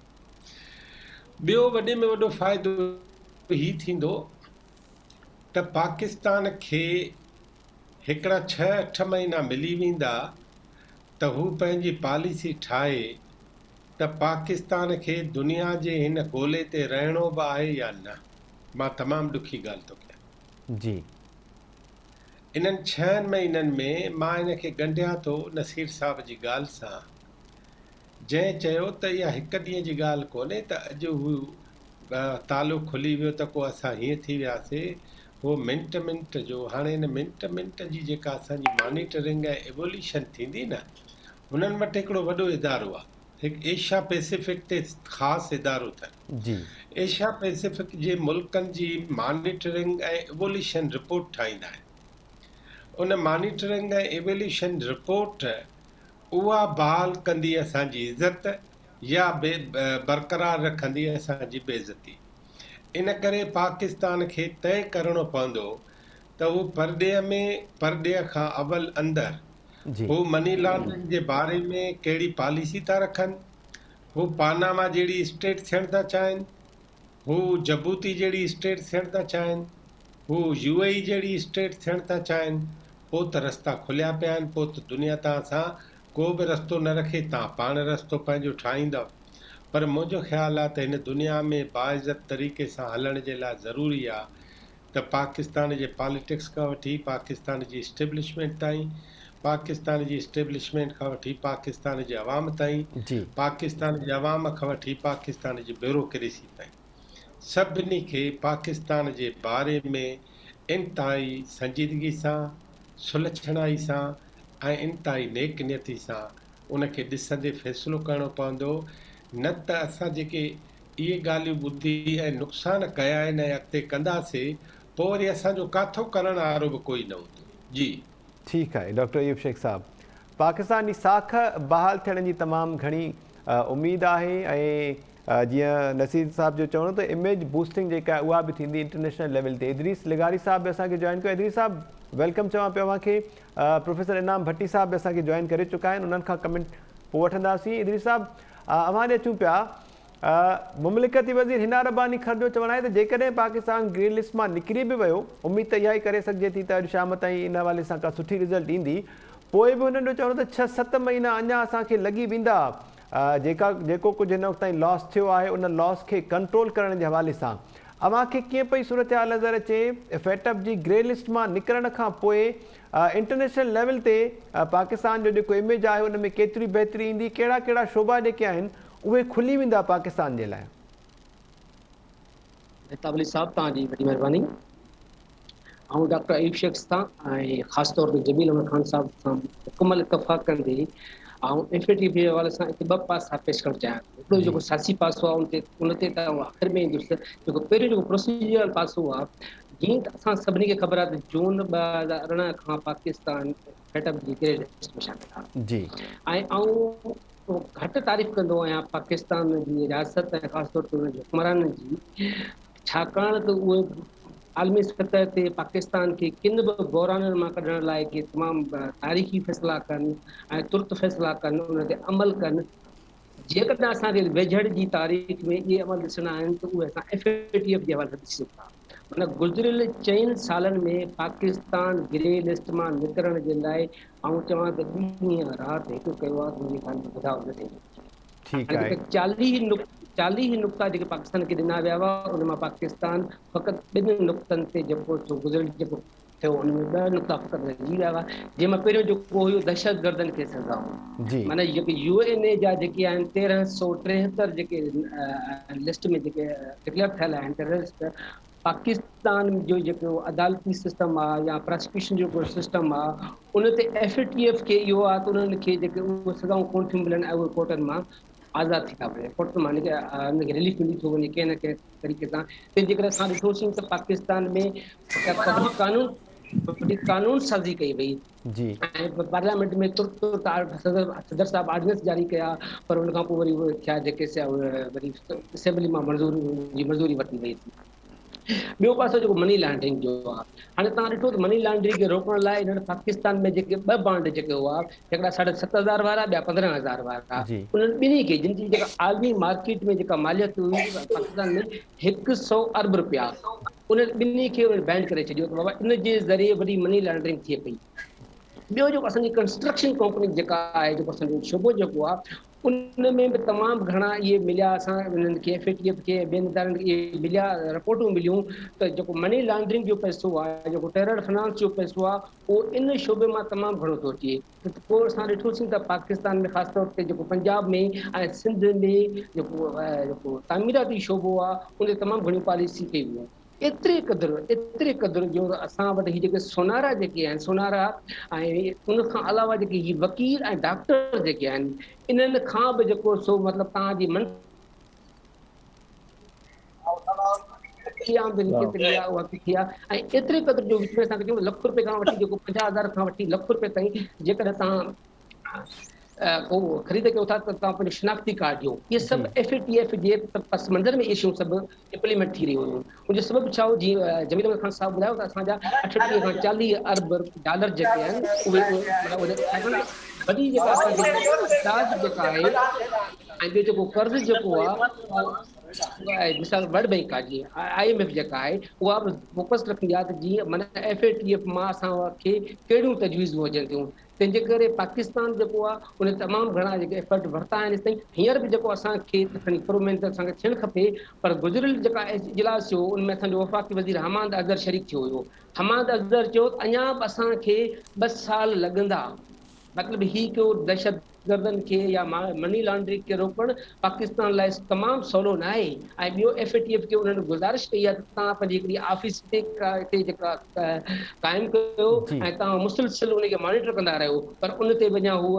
ॿियो वॾे में वॾो फ़ाइदो हीउ थींदो त पाकिस्तान खे हिकिड़ा 6-8 महीना मिली वेंदा त हू पंहिंजी पॉलिसी ठाहे त पाकिस्तान खे दुनिया जे हिन ॻोल्हे ते रहणो बि आहे या न। मां तमामु ॾुखी ॻाल्हि थो कयां।
जी,
इन्हनि 6 महीननि में मां इनखे ॻंढियां थो नसीर साहब जी ॻाल्हि सां, जंहिं चयो त इहा हिकु ॾींहं जी ॻाल्हि कोन्हे त अॼु हू तालो खुली वियो त को असां हीअं थी वियासीं। उहो मिंट जो, हाणे हिन मिंट जी जेका असांजी मॉनिटरिंग ऐं एवोल्यूशन थींदी न, हुननि वटि हिकिड़ो वॾो इदारो आहे, हिकु एशिया पैसिफिक ते ख़ासि इदारो अथनि।
जी,
एशिया पैसिफिक जे मुल्कनि जी मॉनिटरिंग ऐं एवोल्यूशन रिपोर्ट ठाहींदा आहिनि। उन मॉनिटरिंग ऐं एवोल्यूशन रिपोर्ट उहा बहाल कंदी असांजी इज़त या बरक़रार रखंदी असांजी बेइज़ती। इन करे पाकिस्तान खे तय करणो पवंदो त हू परॾेह खां अवल अंदरि
जी,
हू मनी लॉन्ड्रिंग जे बारे में कहिड़ी पॉलिसी था रखनि, हू पानामा जहिड़ी स्टेट थियण था चाहिनि, हू जबूती जहिड़ी स्टेट थियण था चाहिनि, हू UAE जहिड़ी स्टेट थियण था चाहिनि। पोइ त रस्ता खुलिया पिया आहिनि। पोइ त दुनिया तव्हां सां को बि रस्तो न रखे, तव्हां पाण रस्तो पंहिंजो ठाहींदव। पर मुंहिंजो ख़्यालु आहे त हिन दुनिया में बाइज़त तरीक़े सां हलण जे लाइ ज़रूरी आहे त पाकिस्तान जे पॉलिटिक्स खां वठी पाकिस्तान जी इस्टेब्लिशमेंट ताईं, पाकिस्तान जी इस्टेब्लिशमेंट खां वठी पाकिस्तान जे अवाम ताईं,
जी,
पाकिस्तान जे अवाम खां वठी पाकिस्तान जी ब्यूरोक्रेसी ताईं, सभिनी खे पाकिस्तान जे बारे में इंतिहाई संजीदगी सां, सुलझणाई सां ऐं इंतिहाई नेकनियती सां उनखे ॾिसंदे फ़ैसिलो करणो पवंदो। न त असां जेके इहे ॻाल्हियूं ॿुधी ऐं नुक़सान कया आहिनि ऐं अॻिते कंदासीं, पोइ वरी असांजो काथो करण वारो बि कोई न हूंदो। जी,
ठीकु आहे डॉक्टर अयूब शेख साहब। पाकिस्तान जी साख बहाल थियण जी तमामु घणी उमेदु आहे ऐं जीअं नसीर साहब जो चवणो त इमेज बूस्टिंग जेका आहे उहा बि थींदी इंटरनेशनल लेवल ते। इदरीस लिगारी साहब बि असांखे जॉइन कयो। इदरीस साहब वेलकम चवां पियो अव्हांखे। प्रोफेसर इनाम भट्टी साहब बि असांखे जॉइन करे चुका आहिनि, उन्हनि खां कमेंट पोइ वठंदासीं। इदरीस साहब अव्हां ॾे अचूं पिया, मुमलिकती वज़ीर हिना रब्बानी खर जो चवणु आहे त जेकॾहिं पाकिस्तान ग्रीन लिस्ट मां निकिरी बि वियो, उमेद त इहा ई करे सघिजे थी त अॼु शाम ताईं इन हवाले सां का सुठी रिज़ल्ट ईंदी, पोइ बि हुननि जो चवणो त 6-7 महीना अञा असांखे लॻी वेंदा जेको कुझु हिन वक़्त ताईं लॉस थियो आहे उन लॉस खे कंट्रोल करण जे हवाले सां अव्हांखे कीअं पई सूरत हाल नज़र अचे फेटअप जी ग्रे लिस्ट मां निकिरण खां पोइ इंटरनेशनल लेवल ते पाकिस्तान जो जेको इमेज आहे उन में केतिरी बहितरी ईंदी, कहिड़ा कहिड़ा शोबा जेके आहिनि उहे खुली वेंदा पाकिस्तान जे लाइ?
ताबली साहब तव्हांजी वॾी महिरबानी। ऐं डॉक्टर अयूब शेख सां ऐं ख़ासि तौर ते जमील अहमद ख़ान साहब सां मुकमल इतफ़ाक़ कंदे ऐं FATF जे हवाले सां हिते 2 पासा पेश करणु चाहियां थो। हिकिड़ो जेको सियासी पासो आहे उन ते त आख़िर में ईंदुसि। जेको पहिरियों जेको प्रोसीजरल पासो आहे, जीअं त असां सभिनी खे ख़बर आहे त जून 2018 खां पाकिस्तान फेटअप जी ग्रे लिस्ट में शामिल आहे
जी।
ऐं घटि तारीफ़ कंदो आहियां पाकिस्तान जी रियासत ऐं ख़ासि तौर ते उन जे हुक्मराननि जी, छाकाणि त उहे आलमी सतह ते पाकिस्तान खे किन बि बहराननि मां कढण लाइ के तमामु तारीख़ी फ़ैसिला कनि ऐं तुर्त फ़ैसिला कनि, उन ते अमल कनि। जेकॾहिं असांखे वेझड़ जी तारीख़ में इहे अमल ॾिसणा आहिनि त उहे असां FATF जे हवाले सां ॾिसूं था। माना गुज़िरियल 4 सालनि में पाकिस्तान ग्रे लिस्ट मां निकिरण जे लाइ ऐं चवां त ॾींहुं राति हिकु कयो आहे, मुंहिंजी ॻाल्हि ॿुधायो न थिए।
ठीकु आहे।
40 नुक़्ता जेके पाकिस्तान खे ॾिना विया हुआ, उन मां पाकिस्तान फ़क़ति 2 नुक़्तनि ते जेको गुज़िरियल जेको थियो उन में 2 नुक़्ता फ़क़ति रहिजी विया हुआ, जंहिंमां पहिरियों जेको हुयो दहशतगर्दनि खे सज़ा
जी।
माना जेके UNA जा जेके आहिनि 1373 जेके लिस्ट में जेके डिक्लेयर थियल आहिनि टेररिस्ट, पाकिस्तान जो जेको अदालती सिस्टम आहे या प्रोसिक्यूशन जो जेको सिस्टम आहे उन ते FATF खे इहो आहे त उन्हनि खे जेके उहे सज़ाऊं कोन थियूं मिलनि ऐं उहे कोर्टनि मां आज़ादु थी था वञनि, कोर्ट मां उनखे रिलीफ मिली थो वञे कंहिं न कंहिं तरीक़े सां। तंहिंजे करे असां ॾिठोसीं त पाकिस्तान में वॾी कानून साज़ी कई वई
जी।
ऐं पार्लियामेंट में तुर्त सदर साहब ऑर्डिनेंस जारी कया, पर उन खां पोइ वरी उहे थिया जेके वरी असेंबली मां मंज़ूरी वरिती वई थी। ॿियो पासो जेको मनी लॉन्ड्रिंग जो आहे, हाणे तव्हां ॾिठो त मनी लॉन्ड्रिंग खे रोकण लाइ हिन पाकिस्तान में जेके 2 बॉन्ड जेके हुआ, हिकिड़ा 7,500 वारा, ॿिया 15,000 वारा, उन्हनि ॿिन्ही खे जिन जी जेका आलमी मार्केट में जेका मालियत हुई पाकिस्तान में 100 अरब रुपया, उन ॿिन्ही खे बैन करे छॾियो त बाबा इन जे ज़रिए वॾी मनी लॉन्ड्रिंग थिए पई। ॿियो जेको असांजी कंस्ट्रक्शन कंपनी जेका आहे, जेको असांजो शोबो जेको आहे, उन में बि तमामु घणा इहे मिलिया, असां उन्हनि खे FATF खे ॿियनि इदारनि खे इहे मिलिया, रिपोर्टूं मिलियूं त जेको मनी लॉन्ड्रिंग जो पैसो आहे, जेको टेरर फाइनेंस जो पैसो आहे, उहो इन शोबे मां तमामु घणो थो अचे। पोइ असां ॾिठोसीं त पाकिस्तान में ख़ासि तौर ते जेको पंजाब में ऐं सिंध में जेको तामीराती शोबो आहे, उन तमामु घणियूं पॉलिसी कई हुयूं। एतिरे क़दुरु जो असां वटि हीअ जेके सोनारा जेके आहिनि, सोनारा ऐं उन खां अलावा जेके हीअ वकील ऐं डॉक्टर जेके आहिनि, इन्हनि खां बि जेको सो मतिलबु तव्हांजी ऐं एतिरे क़दुरु जो विच में असांखे चयूं लख रुपए खां वठी जेको 50,000 खां वठी लख रुपए ताईं जेकॾहिं तव्हां को ख़रीद कयो था त तव्हां पंहिंजो शिनाख्ती कार्ड ॾियो। इहे सभु FATF जे पस मंज़र में इहे शयूं सभु इम्प्लीमेंट थी रहियूं हुयूं। उनजो सबबु छा हो, जीअं जमील अहमद ख़ान साहब ॿुधायो त असांजा 38 खां 40 अरब डॉलर जेके आहिनि उहे वॾी जेका असांजी ताज जेका आहे ऐं ॿियो जेको कर्ज़ जेको आहे, मिसाल वर्ल्ड बैंक आहे, जीअं IMF जेका आहे, उहा बि फोकस रखंदी आहे त जीअं माना FATF मां असांखे कहिड़ियूं तजवीज़ूं अचनि थियूं। तंहिंजे करे पाकिस्तान जेको आहे उन तमामु घणा जेके एफर्ट वरिता आहिनि ताईं। हींअर बि जेको असांखे खणी इंप्रूवमेंट असांखे थियणु खपे, पर गुज़िरियल जेका इजलास थियो उन में असांजो वफ़ाक़ी वज़ीर हमाद अज़हर शरीक थियो हुयो। हमाद अज़हर चयो त अञा बि असांखे 2 साल लॻंदा, मतिलबु ही को दहशतगर्दनि खे या मनी लॉन्ड्रिंग खे रोकणु पाकिस्तान लाइ तमामु सवलो न आहे। ऐं ॿियो FATF खे उन्हनि गुज़ारिश कई आहे त तव्हां पंहिंजी हिकिड़ी ऑफिस हिते जेका क़ाइमु कयो ऐं तव्हां मुसलसिल उनखे मॉनिटर कंदा रहियो, पर उन ते वञा हू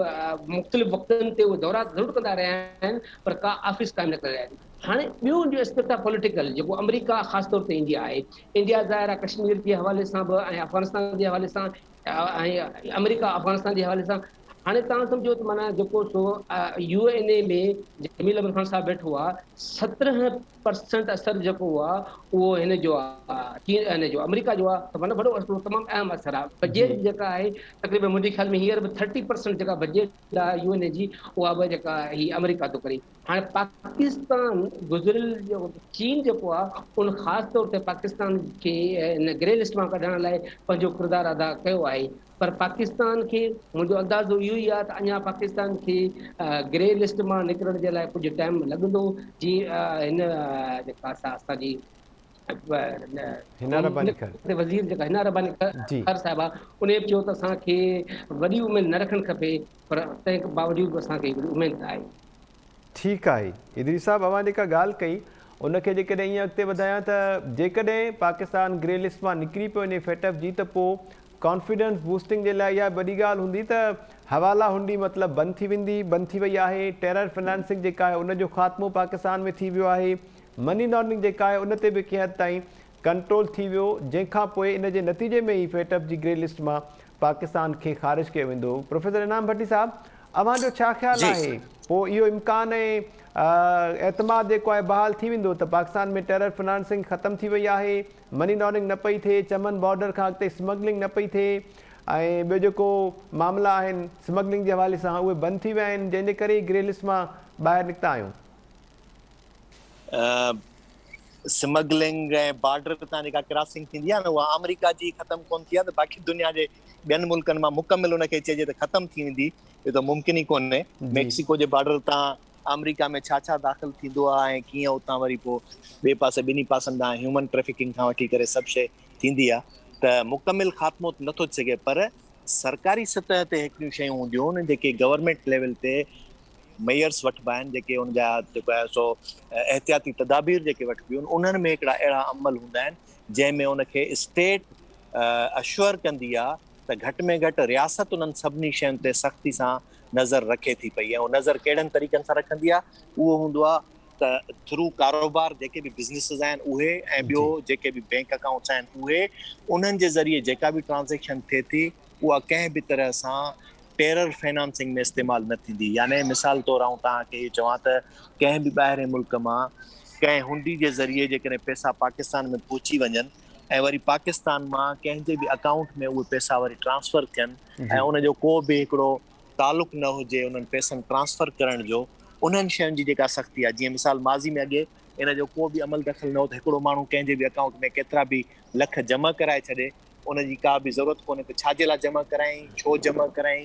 मुख़्तलिफ़ वक़्तनि ते उहे दौरा ज़रूरु कंदा रहिया आहिनि, पर का ऑफिस क़ाइमु न करे रहिया आहिनि। हाणे ॿियो जो एस्पेक्ट आहे पॉलिटिकल, जेको अमेरिका ख़ासि तौर ते इंडिया आहे, इंडिया ज़ाहिर आहे कश्मीर जे हवाले सां बि ऐं अफ़गानिस्तान जे हवाले सां ऐं अमेरिका अफ़गानिस्तान जे हवाले सां हाणे तव्हां सम्झो त माना जेको सो UNA में जमील अहमद ख़ान साहब वेठो आहे 17% असर जेको आहे उहो हिन जो आहे हिन जो अमेरिका जो आहे त माना वॾो असर तमामु अहम असर आहे बजट जेका आहे तक़रीबन मुंहिंजे ख़्याल में हींअर बि 30% जेका बजट आहे UNA जी उहा बि जेका ही अमेरिका थो करे हाणे पाकिस्तान गुज़िरियल चीन जेको आहे उन ख़ासि तौर ते पाकिस्तान खे हिन ग्रे लिस्ट मां कढण लाइ पंहिंजो किरदारु अदा कयो आहे पर पाकिस्तान खे मुंहिंजो अंदाज़ो इहो ई आहे त अञा पाकिस्तान खे ग्रे लिस्ट मां निकिरण जे लाइ कुझु टाइम लॻंदो जीअं हिन जेका असांजी
हिना रब्बानी खर
वज़ीर जेका हिना रब्बानी
जी
खर साहिब आहे उन बि चयो त असांखे वॾी उमेद न रखणु खपे पर तंहिं बावजूद बि असांखे उमेद आहे
ठीकु आहे इदरी साहब अवां जेका ॻाल्हि कई उनखे जेकॾहिं ईअं अॻिते वधायां त जेकॾहिं पाकिस्तान ग्रे लिस्ट मां निकिरी पियो वञे FATF जी त पोइ कॉन्फिडेंस बूस्टिंग जे लाइ इहा वॾी ॻाल्हि हूंदी त हवाला हुंडी मतिलबु बंदि थी वई आहे टेरर फाइनेंसिंग जेका आहे उनजो ख़ात्मो पाकिस्तान में थी वियो आहे मनी लॉन्ड्रिंग जेका आहे उन ते बि कंहिं हद ताईं कंट्रोल थी वियो जंहिंखां पोइ इन जे नतीजे में ई FATF जी ग्रे लिस्ट मां पाकिस्तान खे ख़ारिज कयो वेंदो प्रोफेसर इनाम भट्टी साहब अवांजो छा ख़्यालु आहे पोइ इहो इम्कान ऐं एतमाद जेको आहे बहाल थी वेंदो त पाकिस्तान में टेरर फाइनेंसिंग ख़तमु थी वई आहे मनी लॉन्ड्रिंग न पई थिए चमन बॉर्डर खां अॻिते स्मगलिंग न पई थिए ऐं ॿियो जेको मामला आहिनि स्मगलिंग जे हवाले सां उहे बंदि थी विया आहिनि जंहिंजे करे ग्रे लिस्ट मां ॿाहिरि निकिता आहियूं
स्मगलिंग ऐं बॉर्डर तां जेका क्रॉसिंग थींदी आहे न उहा अमेरिका जी ख़तमु कोन थी आहे त बाक़ी दुनिया जे ॿियनि मुल्कनि मां मुकमिल उनखे चइजे त ख़तमु थी वेंदी इहो त मुमकिन ई कोन्हे मैक्सिको जे बॉर्डर तां अमेरिका में छा छा दाख़िल थींदो आहे ऐं कीअं उतां वरी पोइ ॿिए पासे ॿिन्ही पासनि ॾांहुं ह्यूमन ट्रैफिकिंग खां वठी करे सभु शइ थींदी आहे त मुकमिल ख़ात्मो नथो थी सघे पर सरकारी सतह ते हिकिड़ियूं शयूं हूंदियूं आहिनि जेके गवर्नमेंट लेवल ते मेयर्स वठिबा आहिनि जेके उनजा जेको आहे सो एहतियाती तदाबीर जेके वठिबियूं आहिनि उन्हनि में हिकिड़ा अहिड़ा अमल हूंदा आहिनि जंहिंमें उनखे स्टेट अश्योर कंदी आहे त घटि में घटि रियासत उन्हनि सभिनी शयुनि ते सख़्ती सां नज़र रखे थी पई ऐं उहो नज़र कहिड़नि तरीक़नि सां रखंदी आहे उहो हूंदो आहे त थ्रू कारोबार जेके बि बिज़नेसिस आहिनि उहे ऐं ॿियो जेके बि बैंक अकाउंट्स आहिनि उहे उन्हनि जे ज़रिए जेका बि ट्रांज़ेक्शन थिए थी उहा कंहिं बि तरह सां टेरर फाइनेंसिंग में इस्तेमालु न थींदी यानी मिसाल तौर आऊं तव्हांखे चवां त कंहिं बि ॿाहिरें मुल्क मां कंहिं हुंडी जे ज़रिए जेकॾहिं पैसा पाकिस्तान में पहुची वञनि ऐं वरी पाकिस्तान मां कंहिंजे बि अकाउंट में उहे पैसा वरी ट्रांसफर थियनि ऐं उनजो को बि हिकिड़ो तालुक़ु न हुजे उन्हनि पैसनि ट्रांसफर करण जो उन्हनि शयुनि जी जेका सख़्ती आहे जीअं मिसाल माज़ी में अॻे इन जो को बि अमल दख़ल न हो त हिकिड़ो माण्हू कंहिंजे बि अकाउंट में केतिरा बि लख जमा कराए छॾे उनजी का बि ज़रूरत कोन्हे त छाजे लाइ जमा कराई छो जमा कराई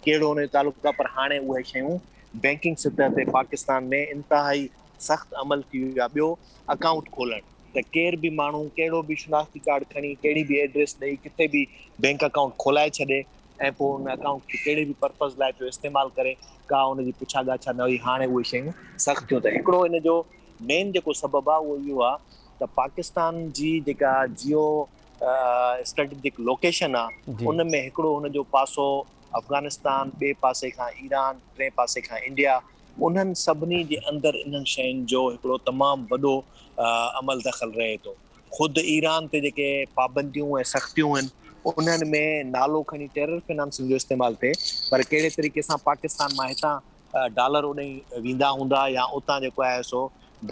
कहिड़ो उन जो तालुक़ु आहे पर हाणे उहे शयूं बैंकिंग सतह ते पाकिस्तान में इंतिहाई सख़्तु अमल थी वियो आहे ॿियो अकाउंट खोलणु त केर बि माण्हू कहिड़ो बि शिनाख्ती कार्ड खणी कहिड़ी बि एड्रेस ॾेई किथे बि बैंक अकाउंट खोलाए छॾे ऐं पोइ उन अकाउंट खे कहिड़े बि पर्पज़ लाइ पियो इस्तेमालु करे का उनजी पुछा ॻाछा न हुई हाणे उहे शयूं सख़्तु थियूं त हिकिड़ो इन जो मेन जेको सबबु आहे उहो इहो आहे त पाकिस्तान जी जेका जियो स्ट्रेटेजिक लोकेशन आहे उन में हिकिड़ो हुनजो पासो अफ़गानिस्तान ॿिए पासे खां ईरान टे पासे खां इंडिया उन्हनि सभिनी जे अंदरि इन्हनि शयुनि जो हिकिड़ो तमामु वॾो अमल दख़ल रहे थो ख़ुदि ईरान ते जेके पाबंदियूं ऐं सख़्तियूं आहिनि उन्हनि में नालो खणी टेरर फाइनेंसिंग जो इस्तेमालु थिए पर कहिड़े तरीक़े सां पाकिस्तान मां हितां डॉलर उॾाई वेंदा हूंदा या उतां जेको आहे सो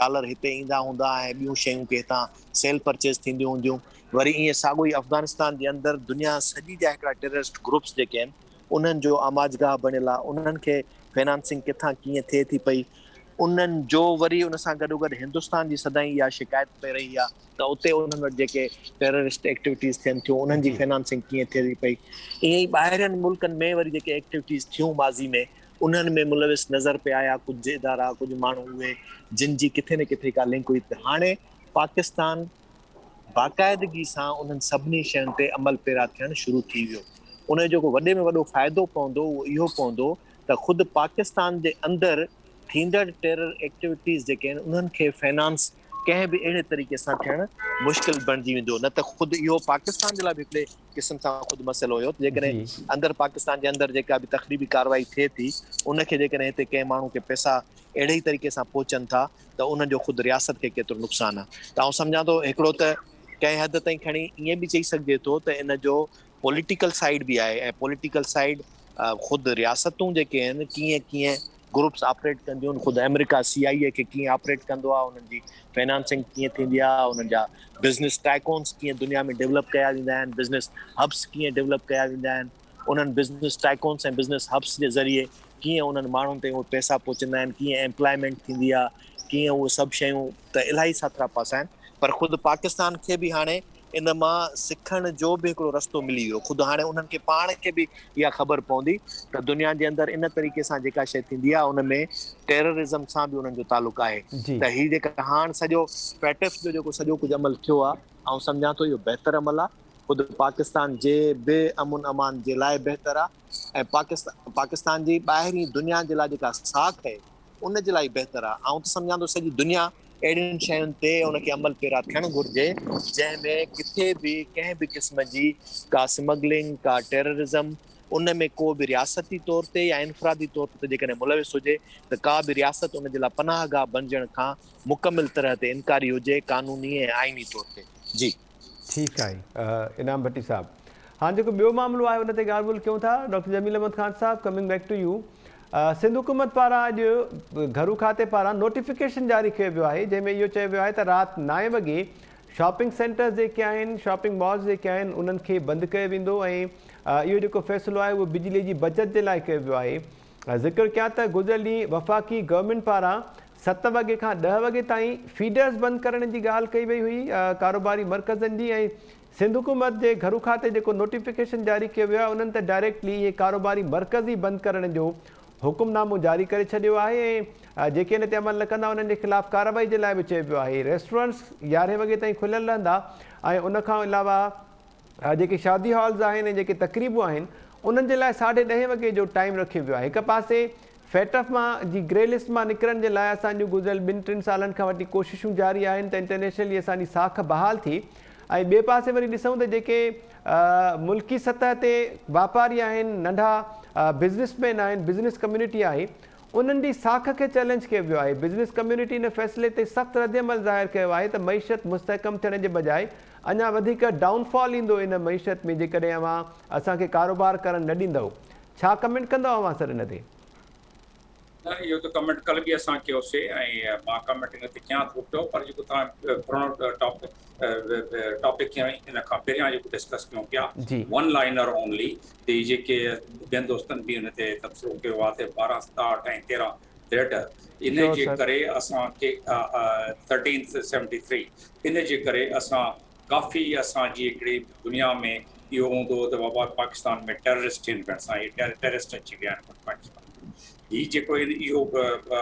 डॉलर हिते ईंदा हूंदा ऐं ॿियूं शयूं के हितां सेल परचेस थींदियूं हूंदियूं वरी ईअं साॻियो ई अफ़गानिस्तान जे अंदरि दुनिया सॼी जा हिकिड़ा टेररिस्ट ग्रुप्स जेके आहिनि उन्हनि जो आमाजगाह बणियल आहे उन्हनि खे फाइनेंसिंग किथां कीअं थिए थी पई उन्हनि जो वरी उन सां गॾोगॾु हिंदुस्तान जी सदाईं इहा शिकायत पई रही आहे त उते उन्हनि वटि जेके टेररिस्ट एक्टिविटीज़ थियनि थियूं उन्हनि जी फाइनेंसिंग कीअं थिए थी पई ईअं ई ॿाहिरियनि मुल्कनि में वरी जेके एक्टिविटीज़ थियूं माज़ी में उन्हनि में मुलविस नज़र पिया आया कुझु इदारा कुझु माण्हू उहे जिन जी किथे न किथे का लिंक हुई त हाणे पाकिस्तान बाक़ाइदगी सां उन्हनि सभिनी शयुनि ते अमल पैरा थियणु शुरू थी वियो उनजो जेको वॾे में वॾो फ़ाइदो पवंदो उहो इहो पवंदो त ख़ुदि पाकिस्तान जे अंदरि थींदड़ टेरर एक्टिविटीज़ जेके आहिनि उन्हनि खे फाइनेंस कंहिं बि अहिड़े तरीक़े सां थियणु मुश्किल बणिजी वेंदो न त ख़ुदि इहो पाकिस्तान जे लाइ बि हिकिड़े क़िस्म सां ख़ुदि मसइलो हुयो जेकॾहिं अंदरि पाकिस्तान जे अंदरि जेका बि तक़रीबी कार्रवाई थिए थी उनखे जेकॾहिं हिते कंहिं माण्हू खे पैसा अहिड़े ई तरीक़े सां पहुचनि था त उनजो ख़ुदि रियासत खे केतिरो नुक़सानु आहे त आउं सम्झां थो हिकिड़ो त कंहिं हद ताईं खणी ईअं बि चई सघिजे थो त इन जो पॉलिटिकल साइड बि आहे ऐं पॉलिटिकल साइड ख़ुदि रियासतूं जेके आहिनि कीअं कीअं ग्रुप्स ऑपरेट कंदियूं आहिनि, ख़ुदि अमेरिका CIA खे कीअं ऑपरेट कंदो आहे, उन्हनि जी फाइनेंसिंग कीअं थींदी आहे, उन्हनि जा बिज़नेस टाइकोन्स कीअं दुनिया में डेवलप कया वेंदा आहिनि, बिज़नेस हब्स कीअं डेवलप कया वेंदा आहिनि, उन्हनि बिज़नेस टाइकोन्स ऐं बिज़नेस हब्स जे ज़रिए कीअं उन्हनि माण्हुनि ताईं उहे पैसा पहुचंदा आहिनि, कीअं एम्प्लॉयमेंट थींदी आहे, कीअं उहे सभु शयूं, त इलाही सातरा पासा आहिनि। पर ख़ुदि पाकिस्तान खे बि हाणे इन मां सिखण जो बि हिकिड़ो रस्तो मिली वियो। ख़ुदि हाणे उन्हनि खे पाण खे बि इहा ख़बर पवंदी त दुनिया जे अंदरि इन तरीक़े सां जेका शइ थींदी आहे उन में टेररिज़म सां बि उन्हनि जो तालुक़ु आहे।
जी
त हीअ जेका हाणे सॼो पैटिफ जो जेको सॼो कुझु अमल थियो आहे, ऐं सम्झां थो इहो बहितर अमल आहे, ख़ुदि पाकिस्तान जे बे अमुन अमान जे लाइ बहितर आहे, ऐं पाकिस्तान जी ॿाहिरीं दुनिया जे लाइ जेका साख आहे उन जे लाइ बहितर आहे। ऐं त सम्झां थो सॼी दुनिया अहिड़ियुनि शयुनि ते उनखे अमल पैरा थियणु घुरिजे जंहिंमें किथे बि कंहिं बि क़िस्म जी का स्मगलिंग, का टेररिज़म, उन में को बि रियासती तौर ते या इनफरादी तौर ते जेकॾहिं मुलविस हुजे त का बि रियासत उन जे लाइ पनाह गाह बणिजण खां मुकमिल तरह ते इनकारी हुजे, कानूनी ऐं आइनी तौर ते। जी
ठीकु आहे इनाम भट्टी साहब। हाणे जेको ॿियो मामिलो आहे उन ते ॻाल्हि ॿोल कयूं था। डॉक्टर जमील अहमद ख़ान साहब, coming back to you, Sindh हुकूमत पारां अॼु घरू खाते पारां नोटिफिकेशन जारी कयो वियो आहे जंहिंमें इहो चयो वियो आहे त राति 9 वॻे शॉपिंग सेंटर्स जेके आहिनि, शॉपिंग मॉल्स जेके आहिनि, उन्हनि खे बंदि कयो वेंदो ऐं इहो जेको फ़ैसिलो आहे उहो बिजली जी बचत जे लाइ कयो वियो आहे। ज़िक्र कयां त गुज़िरियल ॾींहुं वफ़ाक़ी गवर्नमेंट पारां 7 वॻे खां 10 वॻे ताईं फीडर्स बंदि करण जी ॻाल्हि कई वई हुई कारोबारी मर्कज़नि जी, ऐं सिंध हुकूमत जे घरू खाते जेको नोटिफिकेशन जारी कयो वियो आहे उन्हनि त डायरेक्टली इहे कारोबारी मर्कज़ ई बंदि करण जो हुकुमनामो जारी करे छॾियो आहे ऐं जेके इन ते अमल न कंदा उन्हनि जे ख़िलाफ़ु कार्रवाई जे लाइ बि चयो वियो आहे। रेस्टोरेंट्स 11 वॻे ताईं खुलियल रहंदा ऐं उनखां अलावा जेके शादी हॉल्स आहिनि ऐं जेके तक़रीबूं आहिनि उन्हनि जे लाइ 10:30 वॻे जो टाइम रखियो वियो आहे। हिकु पासे फेटफ मां जी ग्रे लिस्ट मां निकिरण जे लाइ असांजूं गुज़िरियल 2-3 सालनि खां वठी कोशिशूं जारी आहिनि त इंटरनेशनली असांजी साख बहाल थी, ऐं ॿिए पासे वरी ॾिसूं त जेके मुल्की सतह ते वापारी आहिनि, नंढा बिज़नेसमैन आहिनि, बिज़नेस कम्यूनिटी आहे, उन्हनि जी साख खे चैलेंज कयो वियो आहे। बिज़नेस कम्यूनिटी इन फ़ैसिले ते सख़्तु रद्दमल ज़ाहिर कयो आहे त मईशत मुस्तहकम थियण जे बजाए अञा वधीक डाउनफॉल ईंदो इन मईशत में जेकॾहिं असांखे कारोबार करणु न ॾींदव। छा कमेंट कंदव अव्हां सर इन ते?
न, इहो त कमेंट कल्ह बि असां कयोसीं ऐं मां कमेंट इन ते कयां थो पियो, पर जेको तव्हां पुराणो टॉपिक खयां इन खां पहिरियां जेको डिस्कस कयूं पिया,
जी
वन लाइनर ओनली, ते जेके ॿियनि दोस्तनि बि हुन ते तबसरो कयो आहे त 12, 8 ऐं 13 थिएटर इन जे करे असांखे 1373 इन जे करे असां काफ़ी असांजी हिकिड़ी दुनिया में इहो हूंदो त बाबा पाकिस्तान में टेररिस्ट थियनि पिया, असां इहे टेररिस्ट अची विया आहिनि पाकिस्तान। हीउ जेको इहो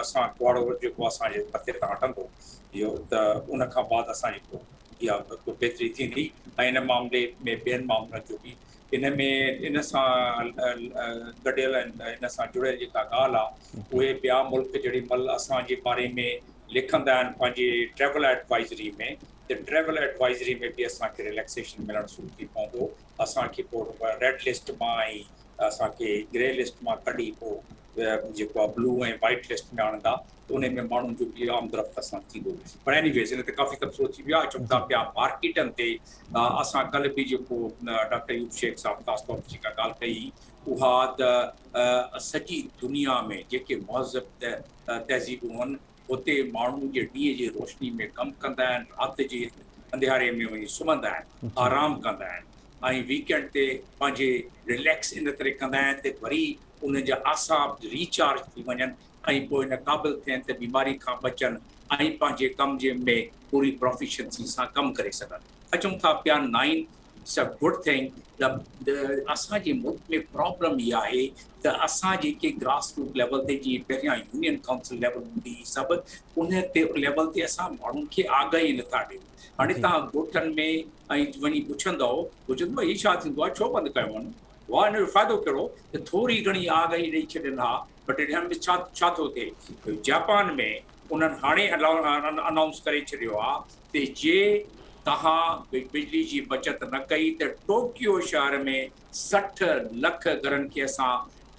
असां कुआड़ो जेको असांजे मथे तां हटंदो इहो, त उन खां बाद असां जेको इहा बहितरी थींदी। ऐं इन मामले में ॿियनि मामलनि जो बि इन में इन सां गॾियल इन सां जुड़ियल जेका ॻाल्हि आहे उहे ॿिया मुल्क जेॾी महिल असांजे बारे में लिखंदा आहिनि पंहिंजे ट्रेवल एडवाइज़री में, त ट्रेवल एडवाइज़री में बि असांखे रिलैक्सेशन मिलणु शुरू थी पवंदो। असांखे पोइ रेड लिस्ट मां ऐं असांखे ग्रे लिस्ट मां कढी पोइ जेको आहे ब्लू ऐं वाइट लिस्ट में आणंदा, त उन में माण्हुनि जो बि आमदरफ़्त असां थींदो। पर एनीवेज़ इन ते काफ़ी तबसरो थी वियो आहे। अचूं था पिया मार्केटनि ते, असां कल्ह बि जेको डॉक्टर यूब शेख साहब ख़ासि तौर ते जेका ॻाल्हि कई उहा त सॼी दुनिया में जेके महज़ब तहज़ीबूं आहिनि उते माण्हू जे ॾींहं जी रोशनी में कमु कंदा आहिनि, राति जे अंधियारे में वञी सुम्हंदा आहिनि, आराम कंदा आहिनि, ऐं वीकेंड ते पंहिंजे रिलैक्स इन तरह कंदा आहिनि त वरी उन जा आसाब रिचार्ज थी वञनि ऐं पोइ इन क़ाबिल थियनि त बीमारी खां बचनि ऐं पंहिंजे कम जे में पूरी प्रोफिशंसी सां कमु करे सघनि। अचूं था पिया 9 इट्स अ गुड थिंग। असांजे मुल्क में प्रॉब्लम इहा आहे त असां जेके ग्रास रूट लेवल ते जीअं पहिरियां यूनियन काउंसिल लेवल हूंदी सभु उन ते लेवल ते असां माण्हुनि खे आगाही नथा ॾियूं। हाणे तव्हां ॻोठनि में ऐं वञी पुछंदव हीउ छा थींदो आहे, छो बंदि कयो वञे, वाह हिन जो फ़ाइदो कहिड़ो, त थोरी घणी आगाही ॾेई छॾनि हा। बट हिन में छा थो थिए, जापान में उन्हनि हाणे अनाउंस करे छॾियो आहे त जे तव्हां बिजली जी बचत न कई त टोकियो शहर में 60 लख घरनि खे असां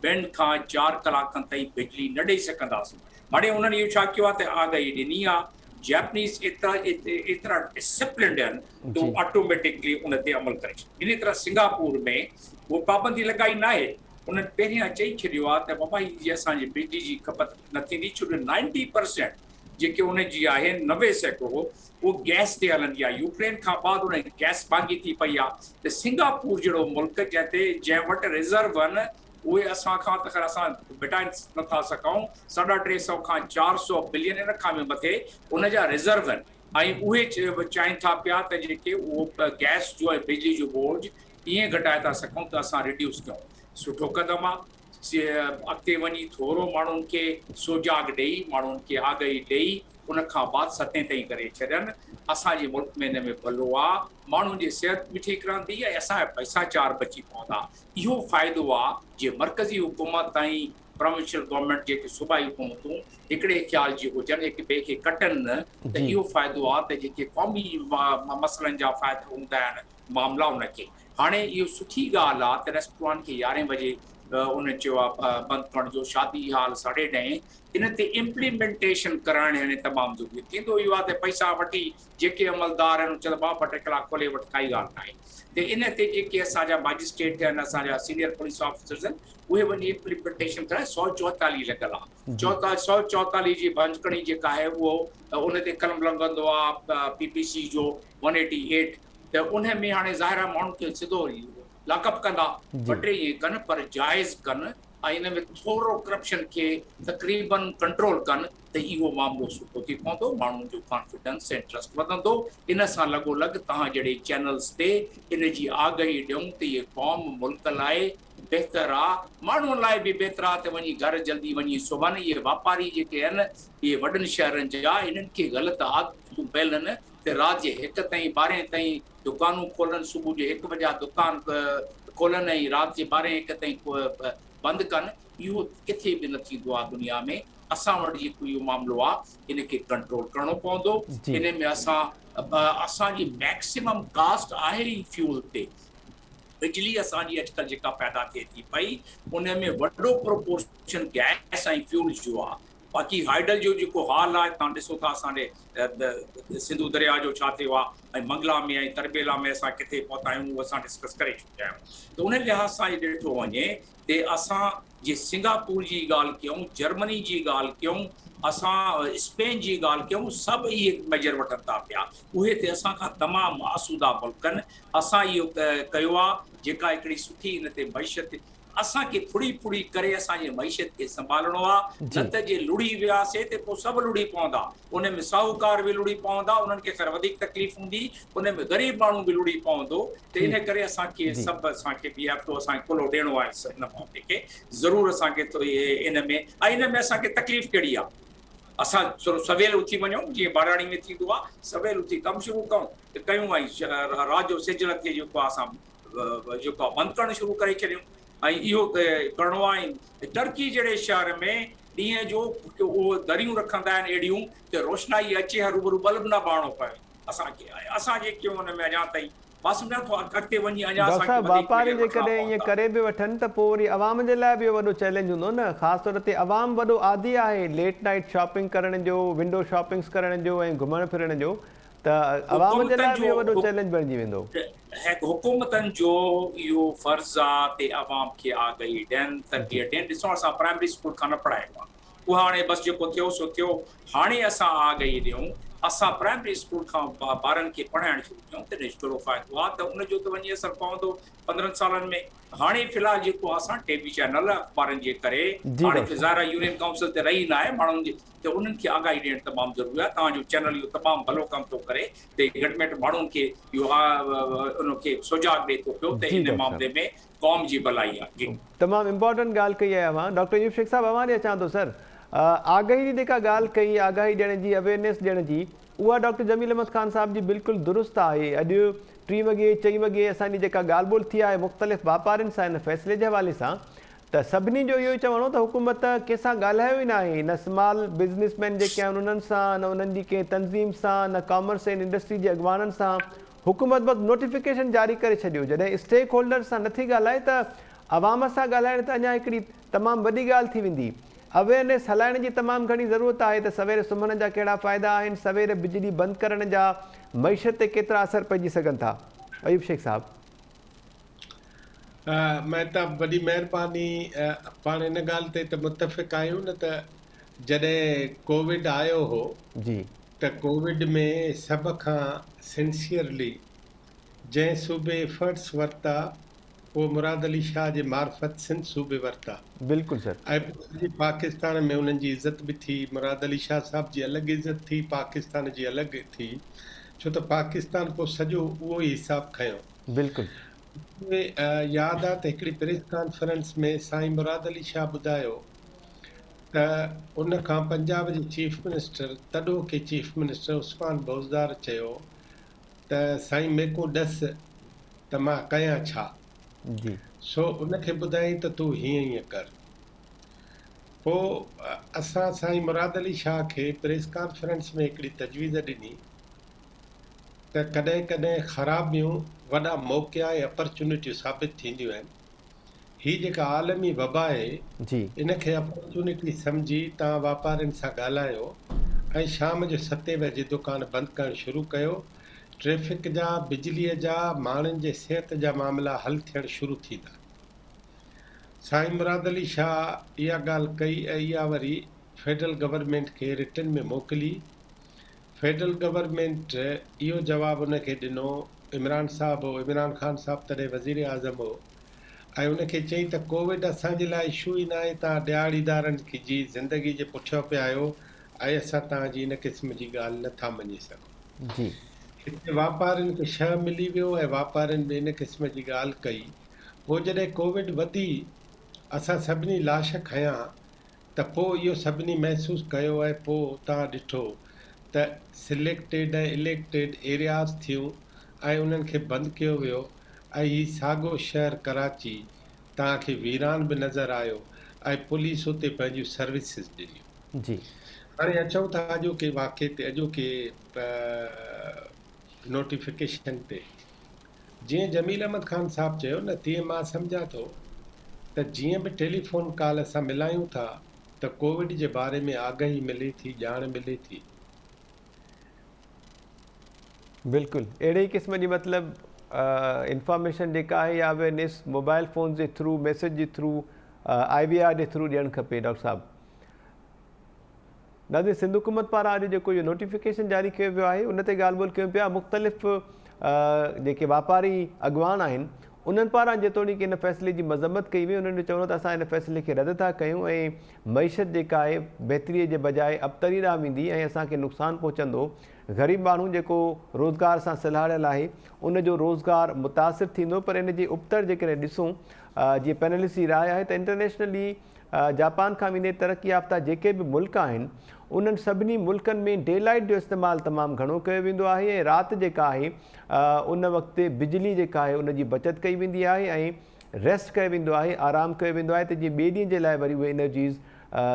2 खां 4 कलाकनि ताईं बिजली न ॾेई सघंदासीं। हाणे उन्हनि इहो छा कयो आहे त आगाही ॾिनी आहे। जैपनीज़ एतिरा डिसिप्लिन्ड आहिनि तो ऑटोमेटिकली उन ते अमल करे छॾे। इन तरह सिंगापुर में उहो पाबंदी लॻाई न आहे, उन्हनि पहिरियां चई छॾियो आहे त बाबा हीअ असांजी बिजली जी खपत न थींदी, छो जो 90% जेके उनजी आहे 90% उहो गैस ते हलंदी आहे। यूक्रेन खां बाद उन गैस महांगी थी पई आहे, त सिंगापुर जहिड़ो मुल्क जंहिं वटि रिज़र्व आहिनि उहे असां खां त ख़ैर असां मिटाए नथा सघूं, 350 खां 400 बिलियन इन खां बि मथे उन जा रिज़र्व आहिनि, ऐं उहे चाहिनि था पिया त जेके उहो गैस जो ऐं बिजली जो बोझ ईअं घटाए था सघूं त असां रिड्यूस कयूं। सुठो क़दम आहे, अॻिते वञी थोरो माण्हुनि खे सुजाग ॾेई, माण्हुनि खे आगाही ॾेई उन खां बाद सतें ताईं करे छॾनि। असांजे मुल्क में हिन में भलो आहे, माण्हुनि जी सिहत बि ठीकु रहंदी ऐं असांजा पैसा चार बची पवंदा। इहो फ़ाइदो आहे जीअं मर्कज़ी हुकूमत ऐं प्रोविंशियल गवर्नमेंट जेके सूबाई हुकूमतूं हिकिड़े ख़्याल जी हुजनि, हिक ॿिए खे कटनि न, त इहो फ़ाइदो आहे त जेके क़ौमी मसइलनि जा फ़ाइदा हूंदा आहिनि मामला उनखे। हाणे इहो सुठी ॻाल्हि आहे त रेस्टोरेंट खे 11 बजे उन चयो आहे बंदि करण जो, शादी हाल 10:30, इन ते इम्प्लीमेंटेशन कराइण हाणे तमामु ज़रूरी थींदो। इहो आहे त पैसा वठी जेके अमलदार आहिनि चवंदा 2-2 कलाक खोले वठि, काई ॻाल्हि न आहे। त इन ते जेके असांजा मैजिस्ट्रेट आहिनि, असांजा सीनियर पुलिस ऑफिसर्स आहिनि, उहे वञी इम्प्लीमेंटेशन कराए। 144 लॻल आहे, 144 जी भंजकड़ी जेका आहे उहो उन ते कलम लॻंदो आहे PPC जो 188, त उन में हाणे ज़ाहिर आहे माण्हुनि खे सिधो लॉकअप कंदा, 2-3 ईअं कनि पर जाइज़ कनि ऐं इन में थोरो करप्शन खे तक़रीबन कंट्रोल कनि, त इहो मामिलो सुठो थी पवंदो, माण्हुनि जो कॉन्फिडेंस ऐं ट्रस्ट वधंदो। इन सां लॻोलॻ तव्हां जहिड़े चैनल्स ते इन जी आगाही ॾियूं त इहे क़ौम मुल्क लाइ बहितर आहे, माण्हुनि लाइ बि बहितर आहे त वञी घर जल्दी वञी सुम्हनि। इहे वापारी जेके आहिनि इहे वॾनि शहरनि जा, इन्हनि खे ग़लति आदतूं पइलनि त राति जे 1 ताईं 12 ताईं दुकानूं खोलनि, सुबुह जो 1 बजे दुकान खोलनि ऐं राति जे 12-1 ताईं बंदि कनि। इहो किथे बि न थींदो आहे दुनिया में। असां वटि जेको इहो मामिलो आहे इन खे कंट्रोल करणो पवंदो। इन में असांजी मैक्सिमम कास्ट आहे ई फ्यूल ते। बिजली असांजी अॼुकल्ह जेका पैदा थिए थी पई उन में वॾो प्रोपोर्शन गैस ऐं फ्यूल जो आहे। बाक़ी हाइडल जो जेको हाल आहे तव्हां ॾिसो था, असांजे सिंधु दरिया जो छा थियो आहे ऐं मंगला में ऐं तरबेला में असां किथे पहुता आहियूं उहो असां डिस्कस करे चुकिया आहियूं। त उन लिहाज़ सां ॾिठो वञे त असां जे सिंगापुर जी ॻाल्हि कयूं, जर्मनी जी ॻाल्हि कयूं, असां स्पेन जी ॻाल्हि कयूं, सभु इहे मेजर वठनि था पिया। उहे त असां खां तमामु आसूदा मुल्क आहिनि। असां इहो कयो आहे जेका हिकिड़ी सुठी इन ते मईशत, असांखे फुड़ी फुड़ी करे असांजे मईशत खे संभालणो आहे, न त जे लुड़ी वियासीं त पोइ सभु लुड़ी पवंदा। उन में साहूकार बि लुड़ी पवंदा, उन्हनि खे ख़ैर वधीक तकलीफ़ हूंदी, उन में ग़रीब माण्हू बि लुड़ी पवंदो। त इन करे असांखे सभु असांखे बि हफ़्तो असांखे खुलो ॾियणो आहे हिन मामले खे ज़रूरु। असांखे इन में ऐं इन में असांखे तकलीफ़ कहिड़ी आहे, असां थोरो सवेल उथी वञूं, जीअं बाराणी में थींदो आहे, सवेल उथी कमु शुरू कयूं ऐं राति जो सिजु लथे जेको आहे असां जेको आहे बंदि करणु शुरू करे छॾियूं। ऐं इहो करिणो आहे। टर्की जहिड़े शहर में ॾींहं जो उहो दरियूं रखंदा आहिनि अहिड़ियूं त रोशनाई अचे, रूबरू बल्ब न ॿारणो पए असांखे। असांजे क्यों हुन में अञा ताईं बस नथो अॻिते वञी अञा असांखे
वापारी जेकॾहिं ईअं करे बि वठनि त पोइ वरी अवाम जे लाइ बि वॾो चैलेंज हूंदो न। ख़ासि तौर ते अवाम वॾो आदी आहे लेट नाइट शॉपिंग करण जो, विंडो शॉपिंग्स करण जो ऐं घुमण फिरण जो, त अवाम जे लाइ बि वॾो चैलेंज बणिजी वेंदो।
हुकूमतनि जो इहो फर्ज़ु आहे त अवाम खे आगाही ॾियनि, तरबियत ॾियनि। ॾिसो असां प्राइमरी स्कूल खां न पढ़ायो आहे, उहा हाणे बसि जेको थियो सो थियो। हाणे असां आगाही ॾियूं, असां प्राइमरी स्कूल खां ॿारनि खे पढ़ाइणु शुरू कयूं त कहिड़ो फ़ाइदो आहे। त उनजो त वञी असरु पवंदो 15 सालनि में। हाणे फ़िलहाल जेको असां टीवी चैनल अख़बारनि जे करे हाणे ज़ाहिर यूनियन काउंसिल ते रही न आहे माण्हुनि जी, त उन्हनि खे आगाही ॾियणु तमामु ज़रूरी आहे। तव्हांजो चैनल इहो तमामु भलो कमु थो करे त घटि में घटि माण्हुनि खे इहो उनखे सुजाग ॾिए थो पियो त इन मामले में क़ौम जी भलाई आहे। जी
तमामु इम्पोर्टेंट ॻाल्हि कई आहे अवां। डॉक्टर यूब शेख साहब, अवां ॾे अचां थो सर। आगाही जी जेका ॻाल्हि कई, आगाही ॾियण जी, अवेयरनेस ॾियण जी, उहा डॉक्टर जमील अहमद ख़ान साहब जी बिल्कुलु दुरुस्त आहे। अॼु 3 वॻे 4 वॻे असांजी जेका ॻाल्हि ॿोल थी आहे मुख़्तलिफ़ वापारियुनि सां हिन फ़ैसिले जे हवाले सां, त सभिनी जो इहो ई चवणो त हुकूमत कंहिंसां ॻाल्हायो ई न आहे, न स्मॉल बिज़नेसमैन जेके आहिनि उन्हनि सां, न उन्हनि जी कंहिं तंज़ीम सां, न कॉमर्स एंड इंडस्ट्री जे अॻवाननि सां। हुकूमत बसि नोटिफिकेशन जारी करे छॾियो। जॾहिं स्टेक होल्डर सां नथी ॻाल्हाए त अवाम सां ॻाल्हाइण त अञा हिकिड़ी तमामु वॾी ॻाल्हि थी वेंदी। अवेयरनेस हलाइण जी तमामु घणी ज़रूरत आहे त सवेरे सुम्हण जा कहिड़ा फ़ाइदा आहिनि, सवेरे बिजली बंदि करण जा मईशत ते केतिरा असर पइजी सघनि था। अयूब शेख साहब।
मैं त वॾी महिरबानी पाण इन ॻाल्हि ते त मुतफ़िक़ आहियूं न त जॾहिं कोविड आयो हो
जी
त कोविड में सभ खां सिंसियरली जंहिं सूबे एफर्ट्स वरिता उहो मुराद अली शाह जे मार्फत सिंध सूबे वरिता
बिल्कुल सर।
ऐं सॼे पाकिस्तान में उन्हनि जी इज़त बि थी। मुराद अली शाह साहब जी अलॻि इज़त थी, पाकिस्तान जी अलॻि थी, छो त पाकिस्तान पोइ सॼो उहो ई हिसाबु खयों।
बिल्कुल
उहे यादि आहे त हिकिड़ी प्रेस कॉन्फ्रेंस में साईं मुराद अली शाह ॿुधायो त उन खां पंजाब जे चीफ मिनिस्टर तॾो के चीफ मिनिस्टर उस्मान बोज़दार चयो त साईं मेको ॾस त मां कयां छा।
जी
सो उनखे ॿुधाई त तूं हीअं हीअं कर। पोइ असां साईं मुराद अली शाह खे प्रेस कॉन्फ्रेंस में हिकिड़ी तजवीज़ ॾिनी त कॾहिं कॾहिं ख़राबियूं वॾा मौक़िया ऐं अपॉर्चुनिटियूं साबित थींदियूं आहिनि। हीअ जेका आलमी वबा आहे
जी
इनखे अपॉर्चुनिटी सम्झी तव्हां वापारियुनि सां ॻाल्हायो ऐं शाम जो 7 बजे दुकान बंदि करणु शुरू कयो। ट्रैफ़िक जा, बिजलीअ जा, माण्हुनि जे सिहत जा मामला हल थियणु शुरू थींदा। साईं मुराद अली शाह इहा ॻाल्हि कई ऐं इहा वरी फेडरल गवर्नमेंट खे रिटन में मोकिली। फेडरल गवर्नमेंट इहो जवाबु उनखे ॾिनो, इमरान ख़ान साहब तॾहिं वज़ीर आज़म हो, ऐं उनखे चई त कोविड असांजे लाइ इशू ई न आहे, तव्हां ॾियारीदारनि जी ज़िंदगी जे पुठियां पिया आहियो ऐं असां तव्हांजी इन क़िस्म जी ॻाल्हि नथा मञी सघूं।
जी
हिते वापारियुनि खे शह मिली वियो ऐं वापारियुनि बि इन क़िस्म जी ॻाल्हि कई। पोइ जॾहिं कोविड वधी असां सभिनी लाश खयां त पोइ इहो सभिनी महसूसु कयो ऐं पोइ तव्हां ॾिठो त सिलेक्टेड ऐं इलेक्टेड एरियाज़ थियूं ऐं उन्हनि खे बंदि कयो वियो ऐं हीउ साॻियो शहर कराची तव्हांखे वीरान बि नज़र आयो ऐं पुलिस उते पंहिंजियूं सर्विसिस ॾिनियूं।
जी
हाणे अचूं था अॼोके वाक़े ते, अॼोके नोटिफिकेशन ते। जीअं जमील अहमद ख़ान साहब चयो न, तीअं मां सम्झां थो त जीअं बि टेलीफोन कॉल असां मिलायूं था त कोविड जे बारे में आगाही मिले थी, ॼाण मिले थी।
बिल्कुलु अहिड़े ई क़िस्म जी मतिलबु इंफॉर्मेशन जेका आहे या अवेयरनेस मोबाइल फ़ोन जे थ्रू, मैसेज जे थ्रू, IVR जे थ्रू ॾियणु खपे। डॉक्टर साहब नाज़रीन, सिंध हुकूमत पारां अॼु जेको इहो नोटिफिकेशन जारी कयो वियो आहे उन ते ॻाल्हि ॿोल कयूं पिया। मुख़्तलिफ़ जेके वापारी अॻवान आहिनि उन्हनि पारां जेतोणीकि इन फ़ैसिले जी मज़म्मत कई वई, उन्हनि चवणो त असां इन फ़ैसिले खे रद्द था कयूं ऐं मईशत जेका आहे बहितरीअ जे बजाए अबतरी ॾांहुं वेंदी ऐं असांखे नुक़सानु पहुचंदो। ग़रीब माण्हू जेको रोज़गार सां सलाहियल आहे उनजो रोज़गार मुतासिर थींदो। पर इन जी उबतर जेकॾहिं ॾिसूं जीअं पैनलिस्ट जी राय आहे त इंटरनेशनली जापान खां वेंदे तरक़ी याफ़्ता जेके बि मुल्क आहिनि उन्हनि सभिनी मुल्कनि में डे लाइट जो इस्तेमालु तमामु घणो कयो वेंदो आहे ऐं राति जेका आहे उन वक़्तु बिजली जेका आहे उनजी बचति कई वेंदी आहे ऐं रेस्ट कयो वेंदो आहे, आराम कयो वेंदो आहे त जीअं ॿिए ॾींहं जे लाइ वरी उहे एनर्जीज़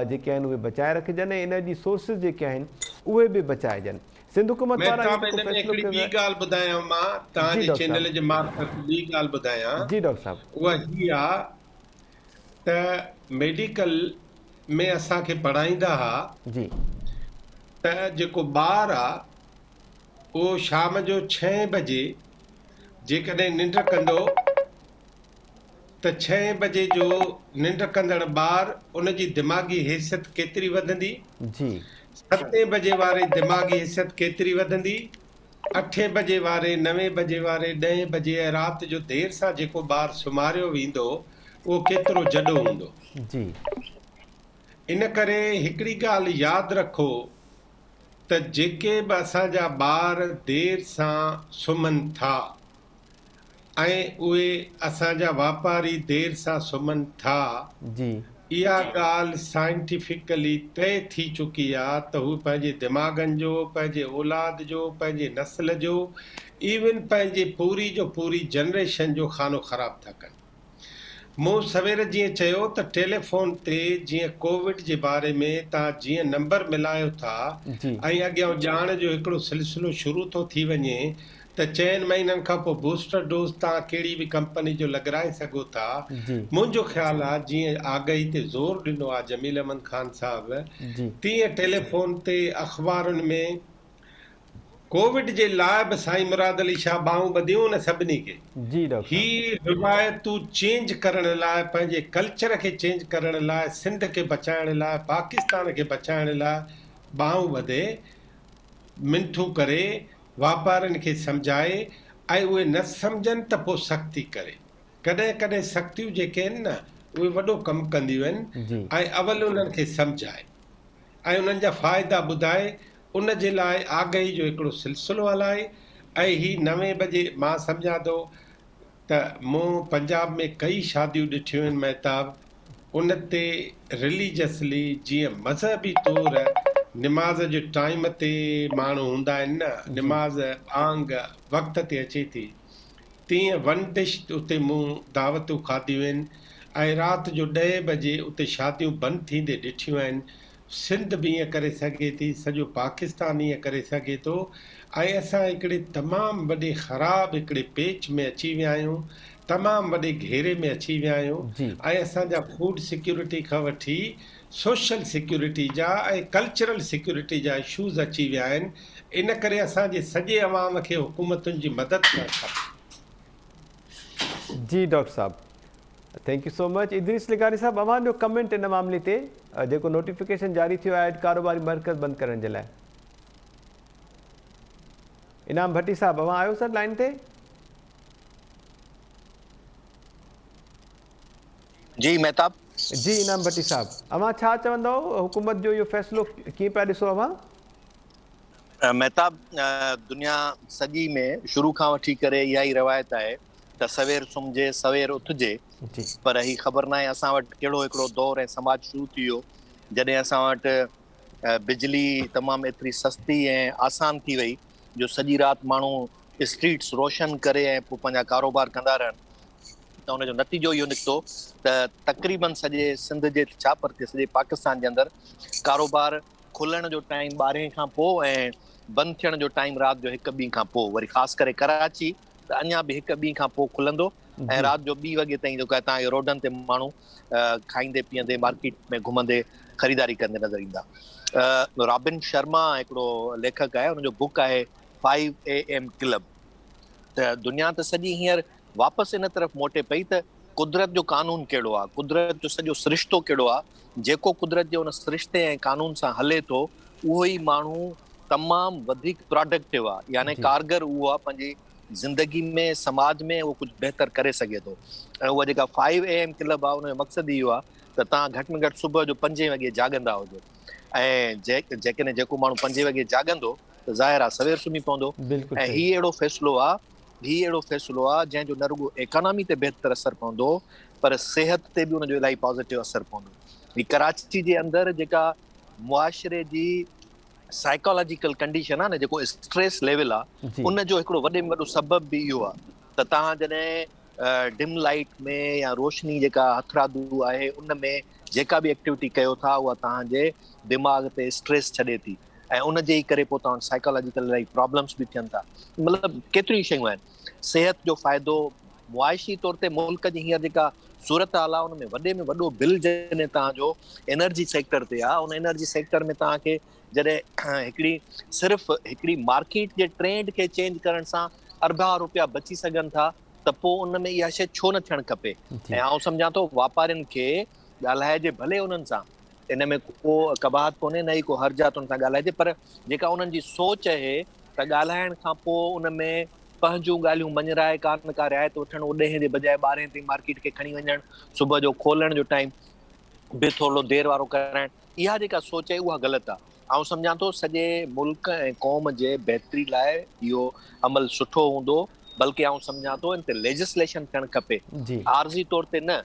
जेके आहिनि उहे बचाए रखिजनि ऐं एनर्जी सोर्सिस जेके आहिनि उहे बि बचाइजनि। सिंध हुकूमत पारां
ॿी ॻाल्हि ॿुधायां मां तव्हांजे चैनल जे मार्फत, ॿी ॻाल्हि ॿुधायां।
जी डॉक्टर साहब,
उहा हीअ आहे त मेडिकल में असांखे पढ़ाईंदा हुआ
जी
त जेको ॿार आहे उहो शाम जो 6 बजे जेकॾहिं निंड कंदो त 6 बजे जो निंड कंदड़ ॿार उनजी दिमाग़ी हैसियत केतिरी वधंदी?
जी
7 बजे वारे दिमाग़ी हैसियत केतिरी वधंदी? 8 बजे वारे, 9 बजे वारे, 10 बजे ऐं राति जो देरि सां जेको ॿारु सुम्हारियो वेंदो उहो केतिरो जॾो हूंदो?
जी
इन करे हिकिड़ी ॻाल्हि यादि रखो त जेके बि असांजा ॿार देरि सां सुम्हनि था ऐं उहे असांजा वापारी देरि सां सुम्हनि था,
जी
इहा ॻाल्हि साइंटिफिकली तय थी चुकी आहे त हू पंहिंजे दिमाग़नि जो, पंहिंजे औलाद जो, पंहिंजे नस्ल जो, इवन पंहिंजे पूरी जो पूरी जनरेशन जो खानो ख़राबु था कनि। मूं सवेर जीअं चयो त टेलीफोन ते जीअं कोविड जे बारे में तव्हां जीअं नंबर मिलायो था
जी
ऐं अॻियां ॼाण जो हिकिड़ो सिलसिलो शुरू थो थी वञे त 4 महीननि खां पोइ बूस्टर डोज तव्हां कहिड़ी बि कंपनी जो लॻाराए सघो था।
जी
मुंहिंजो ख़्यालु आहे जीअं आगाही ते ज़ोर ॾिनो आहे जमील अहमद ख़ान साहब,
जी
तीअं टेलीफोन ते अख़बारुनि में कोविड जे लाइ बि साईं मुराद अली शाह बाहूं ॿधियूं न सभिनी खे।
जी डॉक्टर
ही रिवायतूं चेंज करण लाइ, पंहिंजे कल्चर खे चेंज करण लाइ, सिंध खे बचाइण लाइ, पाकिस्तान खे बचाइण लाइ बाहूं ॿधे, मिंथू करे, वापारियुनि खे सम्झाए, ऐं उहे न सम्झनि त पोइ सख़्ती करे। कॾहिं कॾहिं सख़्तियूं जेके आहिनि न उहे वॾो कमु कंदियूं आहिनि,
जी
ऐं अवल उन्हनि खे सम्झाए ऐं उन्हनि जा फ़ाइदा ॿुधाए, उन जे लाइ आगाही जो हिकिड़ो सिलसिलो हलाए। ऐं ही 9 बजे मां सम्झां थो त मूं पंजाब में कई शादियूं ॾिठियूं आहिनि महताब, उन ते रिलीजियसली जीअं मज़हबी तौरु निमाज़ जे टाइम ते माण्हू हूंदा आहिनि न, निमाज़ आंग वक़्त ते अचे थी, तीअं वन डिश उते मूं दावतूं खाधियूं आहिनि। ऐं राति जो 10 बजे उते शादियूं बंदि थींदे ॾिठियूं आहिनि। सिंध बि ईअं करे सघे थी, सॼो पाकिस्तान ईअं करे सघे थो। ऐं असां हिकिड़े तमामु वॾे ख़राबु हिकिड़े पेच में अची विया आहियूं, तमामु वॾे घेरे में अची विया आहियूं।
जी
ऐं असांजा फूड सिक्योरिटी खां वठी सोशल सिक्योरिटी जा ऐं कल्चरल सिक्योरिटी जा इशूज़ अची विया आहिनि। इन करे असांजे सॼे अवाम खे हुकूमतुनि जी मदद करणु खपे।
जी डॉक्टर साहब, thank you so much. Idrees लिगारी साहब, अवां जो कमेंट इन मामले ते जेको नोटिफिकेशन जारी थियो आहे कारोबारी मर्कज़ बंदि करण जे लाइ। इनाम भट्टी साहब, अवां आयो सर लाइन ते?
जी मेहताब।
जी इनाम भट्टी साहब, अवां छा चवंदव, हुकूमत जो इहो फ़ैसिलो कीअं पिया ॾिसो अवां?
मेहताब, दुनिया सॼी में शुरू खां वठी करे इहा ई रवायत आहे त सवेर सुम्हिजे सवेर उथिजे।
जी
पर ही ख़बर न आहे असां वटि कहिड़ो हिकिड़ो दौर ऐं समाज शुरू थी वियो जॾहिं असां वटि बिजली तमामु एतिरी सस्ती ऐं आसान थी वई जो सॼी राति माण्हू स्ट्रीट्स रोशन करे ऐं पोइ पंहिंजा कारोबार कंदा रहनि। त हुनजो नतीजो इहो निकितो त तक़रीबन सॼे सिंध जे छा पर सॼे पाकिस्तान जे अंदरि कारोबार खुलण जो टाइम 12 खां पोइ ऐं बंदि थियण जो टाइम राति जो 1-2 खां पोइ। वरी ख़ासि करे कराची त अञा बि 1-2 खां पोइ खुलंदो ऐं राति जो 2 वॻे ताईं जेको आहे तव्हांखे रोडनि ते माण्हू खाईंदे पीअंदे मार्केट में घुमंदे ख़रीदारी कंदे नज़र ईंदा। रॉबिन शर्मा हिकिड़ो लेखक आहे, हुनजो बुक आहे 5 AM क्लब। त दुनिया त सॼी हींअर वापसि इन तरफ़ मोटे पई त कुदरत जो कानून कहिड़ो आहे, कुदरत जो सॼो सिरिश्तो कहिड़ो आहे, जेको कुदरत जे उन सिरिश्ते ऐं कानून सां हले थो उहो ई माण्हू तमामु वधीक प्रोडक्टिव आहे, यानी कारगर उहो आहे पंहिंजी ज़िंदगी में समाज में उहो कुझु बहितर करे सघे थो। ऐं उहा जेका 5 AM क्लब आहे उनजो मक़सदु इहो आहे त तव्हां घटि में घटि सुबुह जो 5 वॻे जाॻंदा हुजो। ऐं जेकॾहिं जेको माण्हू 5 वॻे जाॻंदो त ज़ाहिर आहे सवेर सुम्ही पवंदो। ऐं हीउ अहिड़ो फ़ैसिलो आहे जंहिंजो न रुॻो इकोनॉमी ते बहितर असरु पवंदो पर सिहत ते बि उनजो इलाही पॉज़िटिव असरु पवंदो। हीउ कराची जे अंदरि जेका मुआशिरे जी साइकोलॉजिकल कंडीशन आहे न, जेको स्ट्रेस लेवल आहे, उनजो हिकिड़ो वॾे में वॾो सबबु बि इहो आहे त तव्हां जॾहिं डिम लाइट में या रोशनी जेका हथरादू आहे उन में जेका बि एक्टिविटी कयो था उहा तव्हांजे दिमाग़ ते स्ट्रेस छॾे थी ऐं उन जे ई करे पोइ तव्हां साइकोलॉजिकल इलाही प्रॉब्लम्स बि थियनि था। मतिलबु केतिरियूं शयूं आहिनि। सिहत जो फ़ाइदो मुआइशी तौर ते मुल्क जी हींअर जेका सूरत हाल आहे उन में वॾे में वॾो बिल जॾहिं तव्हांजो एनर्जी सेक्टर ते आहे, उन एनर्जी सेक्टर में तव्हांखे जॾहिं हिकिड़ी मार्केट जे ट्रेंड खे चेंज करण सां अरबा रुपया बची सघनि था त पोइ उन में इहा शइ छो न थियणु खपे। ऐं आउं सम्झां थो वापारियुनि खे ॻाल्हाइजे भले उन्हनि सां, इन में को कबाहत कोन्हे, न ई को हर्जात उन सां ॻाल्हाइजे, पर जेका उन्हनि जी सोच आहे त ॻाल्हाइण खां पोइ उन में पंहिंजूं ॻाल्हियूं मञराए का रिआयत वठणु, उॾेह जे बजाए 12 ताईं मार्केट खे खणी वञणु, सुबुह जो खोलण जो टाइम बि थोरो देरि वारो कराइणु, इहा जेका सोच आहे उहा ग़लति आहे। आउं सम्झां थो सॼे मुल्क ऐं क़ौम जे बहितरी लाइ इहो अमल सुठो हूंदो, बल्कि आउं सम्झां थो इन ते लेजिस्लेशन थियणु खपे, आर्ज़ी तौर ते न,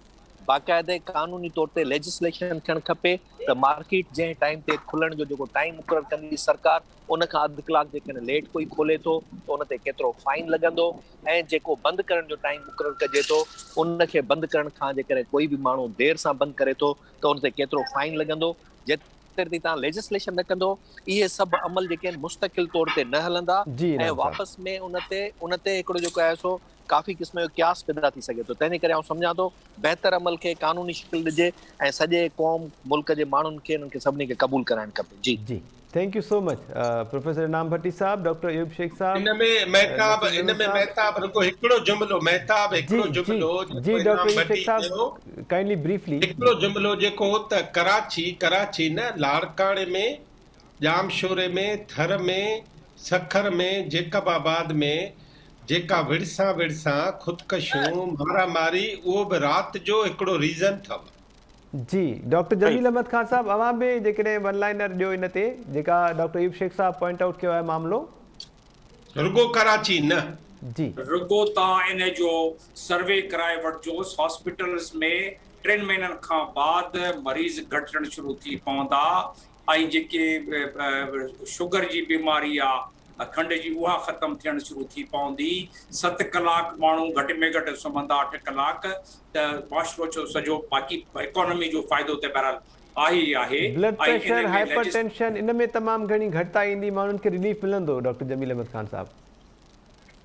बाक़ाइदे क़ानूनी तौर ते लेजिस्लेशन थियणु खपे त मार्केट जंहिं टाइम ते खुलण जो जेको टाइम मुक़ररु कंदी सरकार, उन खां अधु कलाक जेकॾहिं लेट कोई खोले थो त उन ते केतिरो फाइन लॻंदो, ऐं जेको बंदि करण जो टाइम मुक़ररु कजे थो उन खे बंदि करण खां जेकॾहिं कोई बि माण्हू देरि सां बंदि करे थो त उन ते केतिरो फाइन लॻंदो। जेतिरी तव्हां लेजिस्लेशन न कंदो इहे सभु अमल जेके आहिनि मुस्तक़िल तौर ते न हलंदा ऐं वापसि में उन ते हिकिड़ो जेको आहे सो काफ़ी क़िस्म जो क्यास पैदा थी सघे थो। तंहिंजे करे आउं सम्झां थो बहितर अमल खे क़ानूनी शिकिल ॾिजे ऐं सॼे क़ौम मुल्क जे माण्हुनि खे उन्हनि खे सभिनी खे क़बूल कराइणु खपे। जी
thank you so much professor Inam Bhatti साहब, डॉक्टर अयूब शेख साहब।
इन में महताब रुको हिकिड़ो जुमिलो महताब हिकिड़ो जुमिलो
जी डॉक्टर अयूब शेख साहब काइंडली ब्रीफली
हिकिड़ो जुमिलो जेको त कराची न लाड़काणे में, जामशोरे में, थर में, सखर में, जेकबाबाद में जेका विरसा ख़ुदकशियूं मारामारी उहो बि राति जो हिकिड़ो रीज़न अथव।
जी डॉक्टर जमील अहमद खान साहब, अवां बि जेकॾहिं वन लाइनर ॾियो इन ते, जेका डॉक्टर अयूब शेख साहब पॉइंट आउट कयो आहे मामलो।
रुगो कराची न
जी
रुगो तव्हां इन जो सर्वे कराए वठिजोसि। हॉस्पिटल्स में 3 महीननि खां बाद मरीज़ घटण शुरू थी पवंदा, ऐं जेके शुगर जी बीमारी आहे, खंड जी, उहा ख़तम थियण शुरू थी पवंदी। 7 कलाक माण्हू घटि में घटि सुम्हंदा, 8 कलाक, त माशरो छो सॼो बाक़ी इकोनॉमी जो फ़ाइदो त बहरहाल आहे ई आहे।
ब्लड प्रेशर, हाइपरटेंशन इन में तमामु घणी घटिताई ईंदी, माण्हुनि खे रिलीफ मिलंदो डॉक्टर जमील अहमद खान साहब।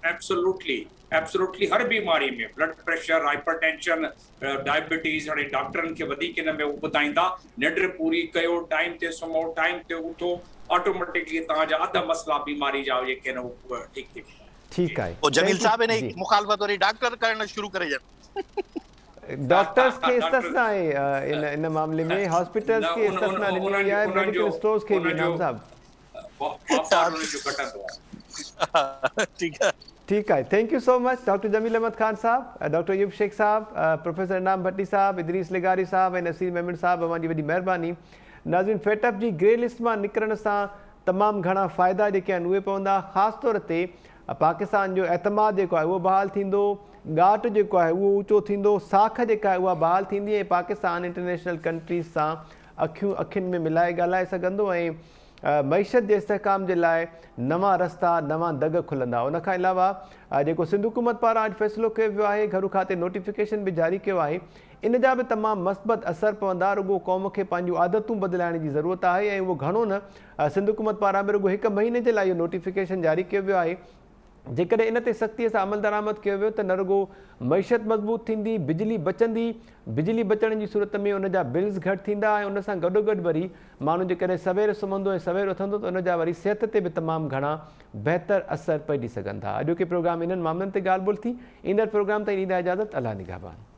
एब्सोल्युटली हर बीमारी में ब्लड प्रेशर, हाइपरटेंशन, डायबिटीज़, हाणे डॉक्टरनि खे वधीक इन में ॿुधाईंदा, निंड पूरी कयो, टाइम ते सुम्हो, टाइम ते उथो, ऑटोमेटिकली तव्हांजा अध मसला बीमारी जा जेके आहिनि उहे ठीकु थी वेंदा।
ठीकु आहे।
पोइ जमील साहब इन मुखालफ़त वरी डॉक्टर करणु शुरू करे ॼण।
डॉक्टर्स खे इस्तस्ना आहे इन मामले में, हॉस्पिटल्स खे इस्तस्ना ॾिनी वई आहे, मेडिकल स्टोर्स खे बि। इनाम साहब ठीक है, thank you so much doctor Jameel Ahmed Khan साहब, डॉक्टर अयूब शेख साहब, प्रोफेसर इनाम भट्टी साहब, इदरीस लिगारी साहब ऐं नसीर मेमन साहब, अवांजी वॾी महिरबानी। नाज़रीन, फेटअप जी ग्रे लिस्ट मां निकिरण सां तमामु घणा फ़ाइदा जेके आहिनि उहे पवंदा। ख़ासि तौर ते पाकिस्तान जो एतमाद जेको आहे उहो बहाल थींदो, ॻाट जेको आहे उहो ऊचो थींदो, साख जेका आहे उहा बहाल थींदी, ऐं पाकिस्तान इंटरनेशनल कंट्रीज़ सां अखियुनि में मिलाए ॻाल्हाए सघंदो, ऐं मईशत जे इस्तेहकाम जे लाइ नवां रस्ता, नवां दग खुलंदा। उनखां अलावा जेको सिंध हुकूमत पारां अॼु फ़ैसिलो कयो वियो आहे, घरू खाते नोटिफिकेशन बि जारी कयो आहे, इन जा बि तमामु मस्बत असर पवंदा। रुगो क़ौम खे पंहिंजूं आदतूं बदिलाइण जी ज़रूरत आहे, ऐं उहो घणो न, सिंध हुकूमत पारां बि रुगो 1 महीने जे लाइ इहो नोटिफिकेशन जारी कयो वियो आहे। जेकॾहिं इन ते सख़्तीअ सां अमल दरामद कयो वियो त न रुगो मईशत मज़बूत थींदी, बिजली बचंदी, बिजली बचण जी सूरत में उन जा बिल्स घटि थींदा, ऐं उन सां गॾोगॾु वरी माण्हू जेकॾहिं सवेर सुम्हंदो ऐं सवेर उथंदो त उन जा वरी सिहत ते बि तमामु घणा बहितर असर पइजी सघनि था। अॼोके प्रोग्राम इन्हनि मामलनि ते ॻाल्हि ॿोल थी। ईंदड़ प्रोग्राम ताईं ॾींदा इजाज़त। अलाह निगहबान।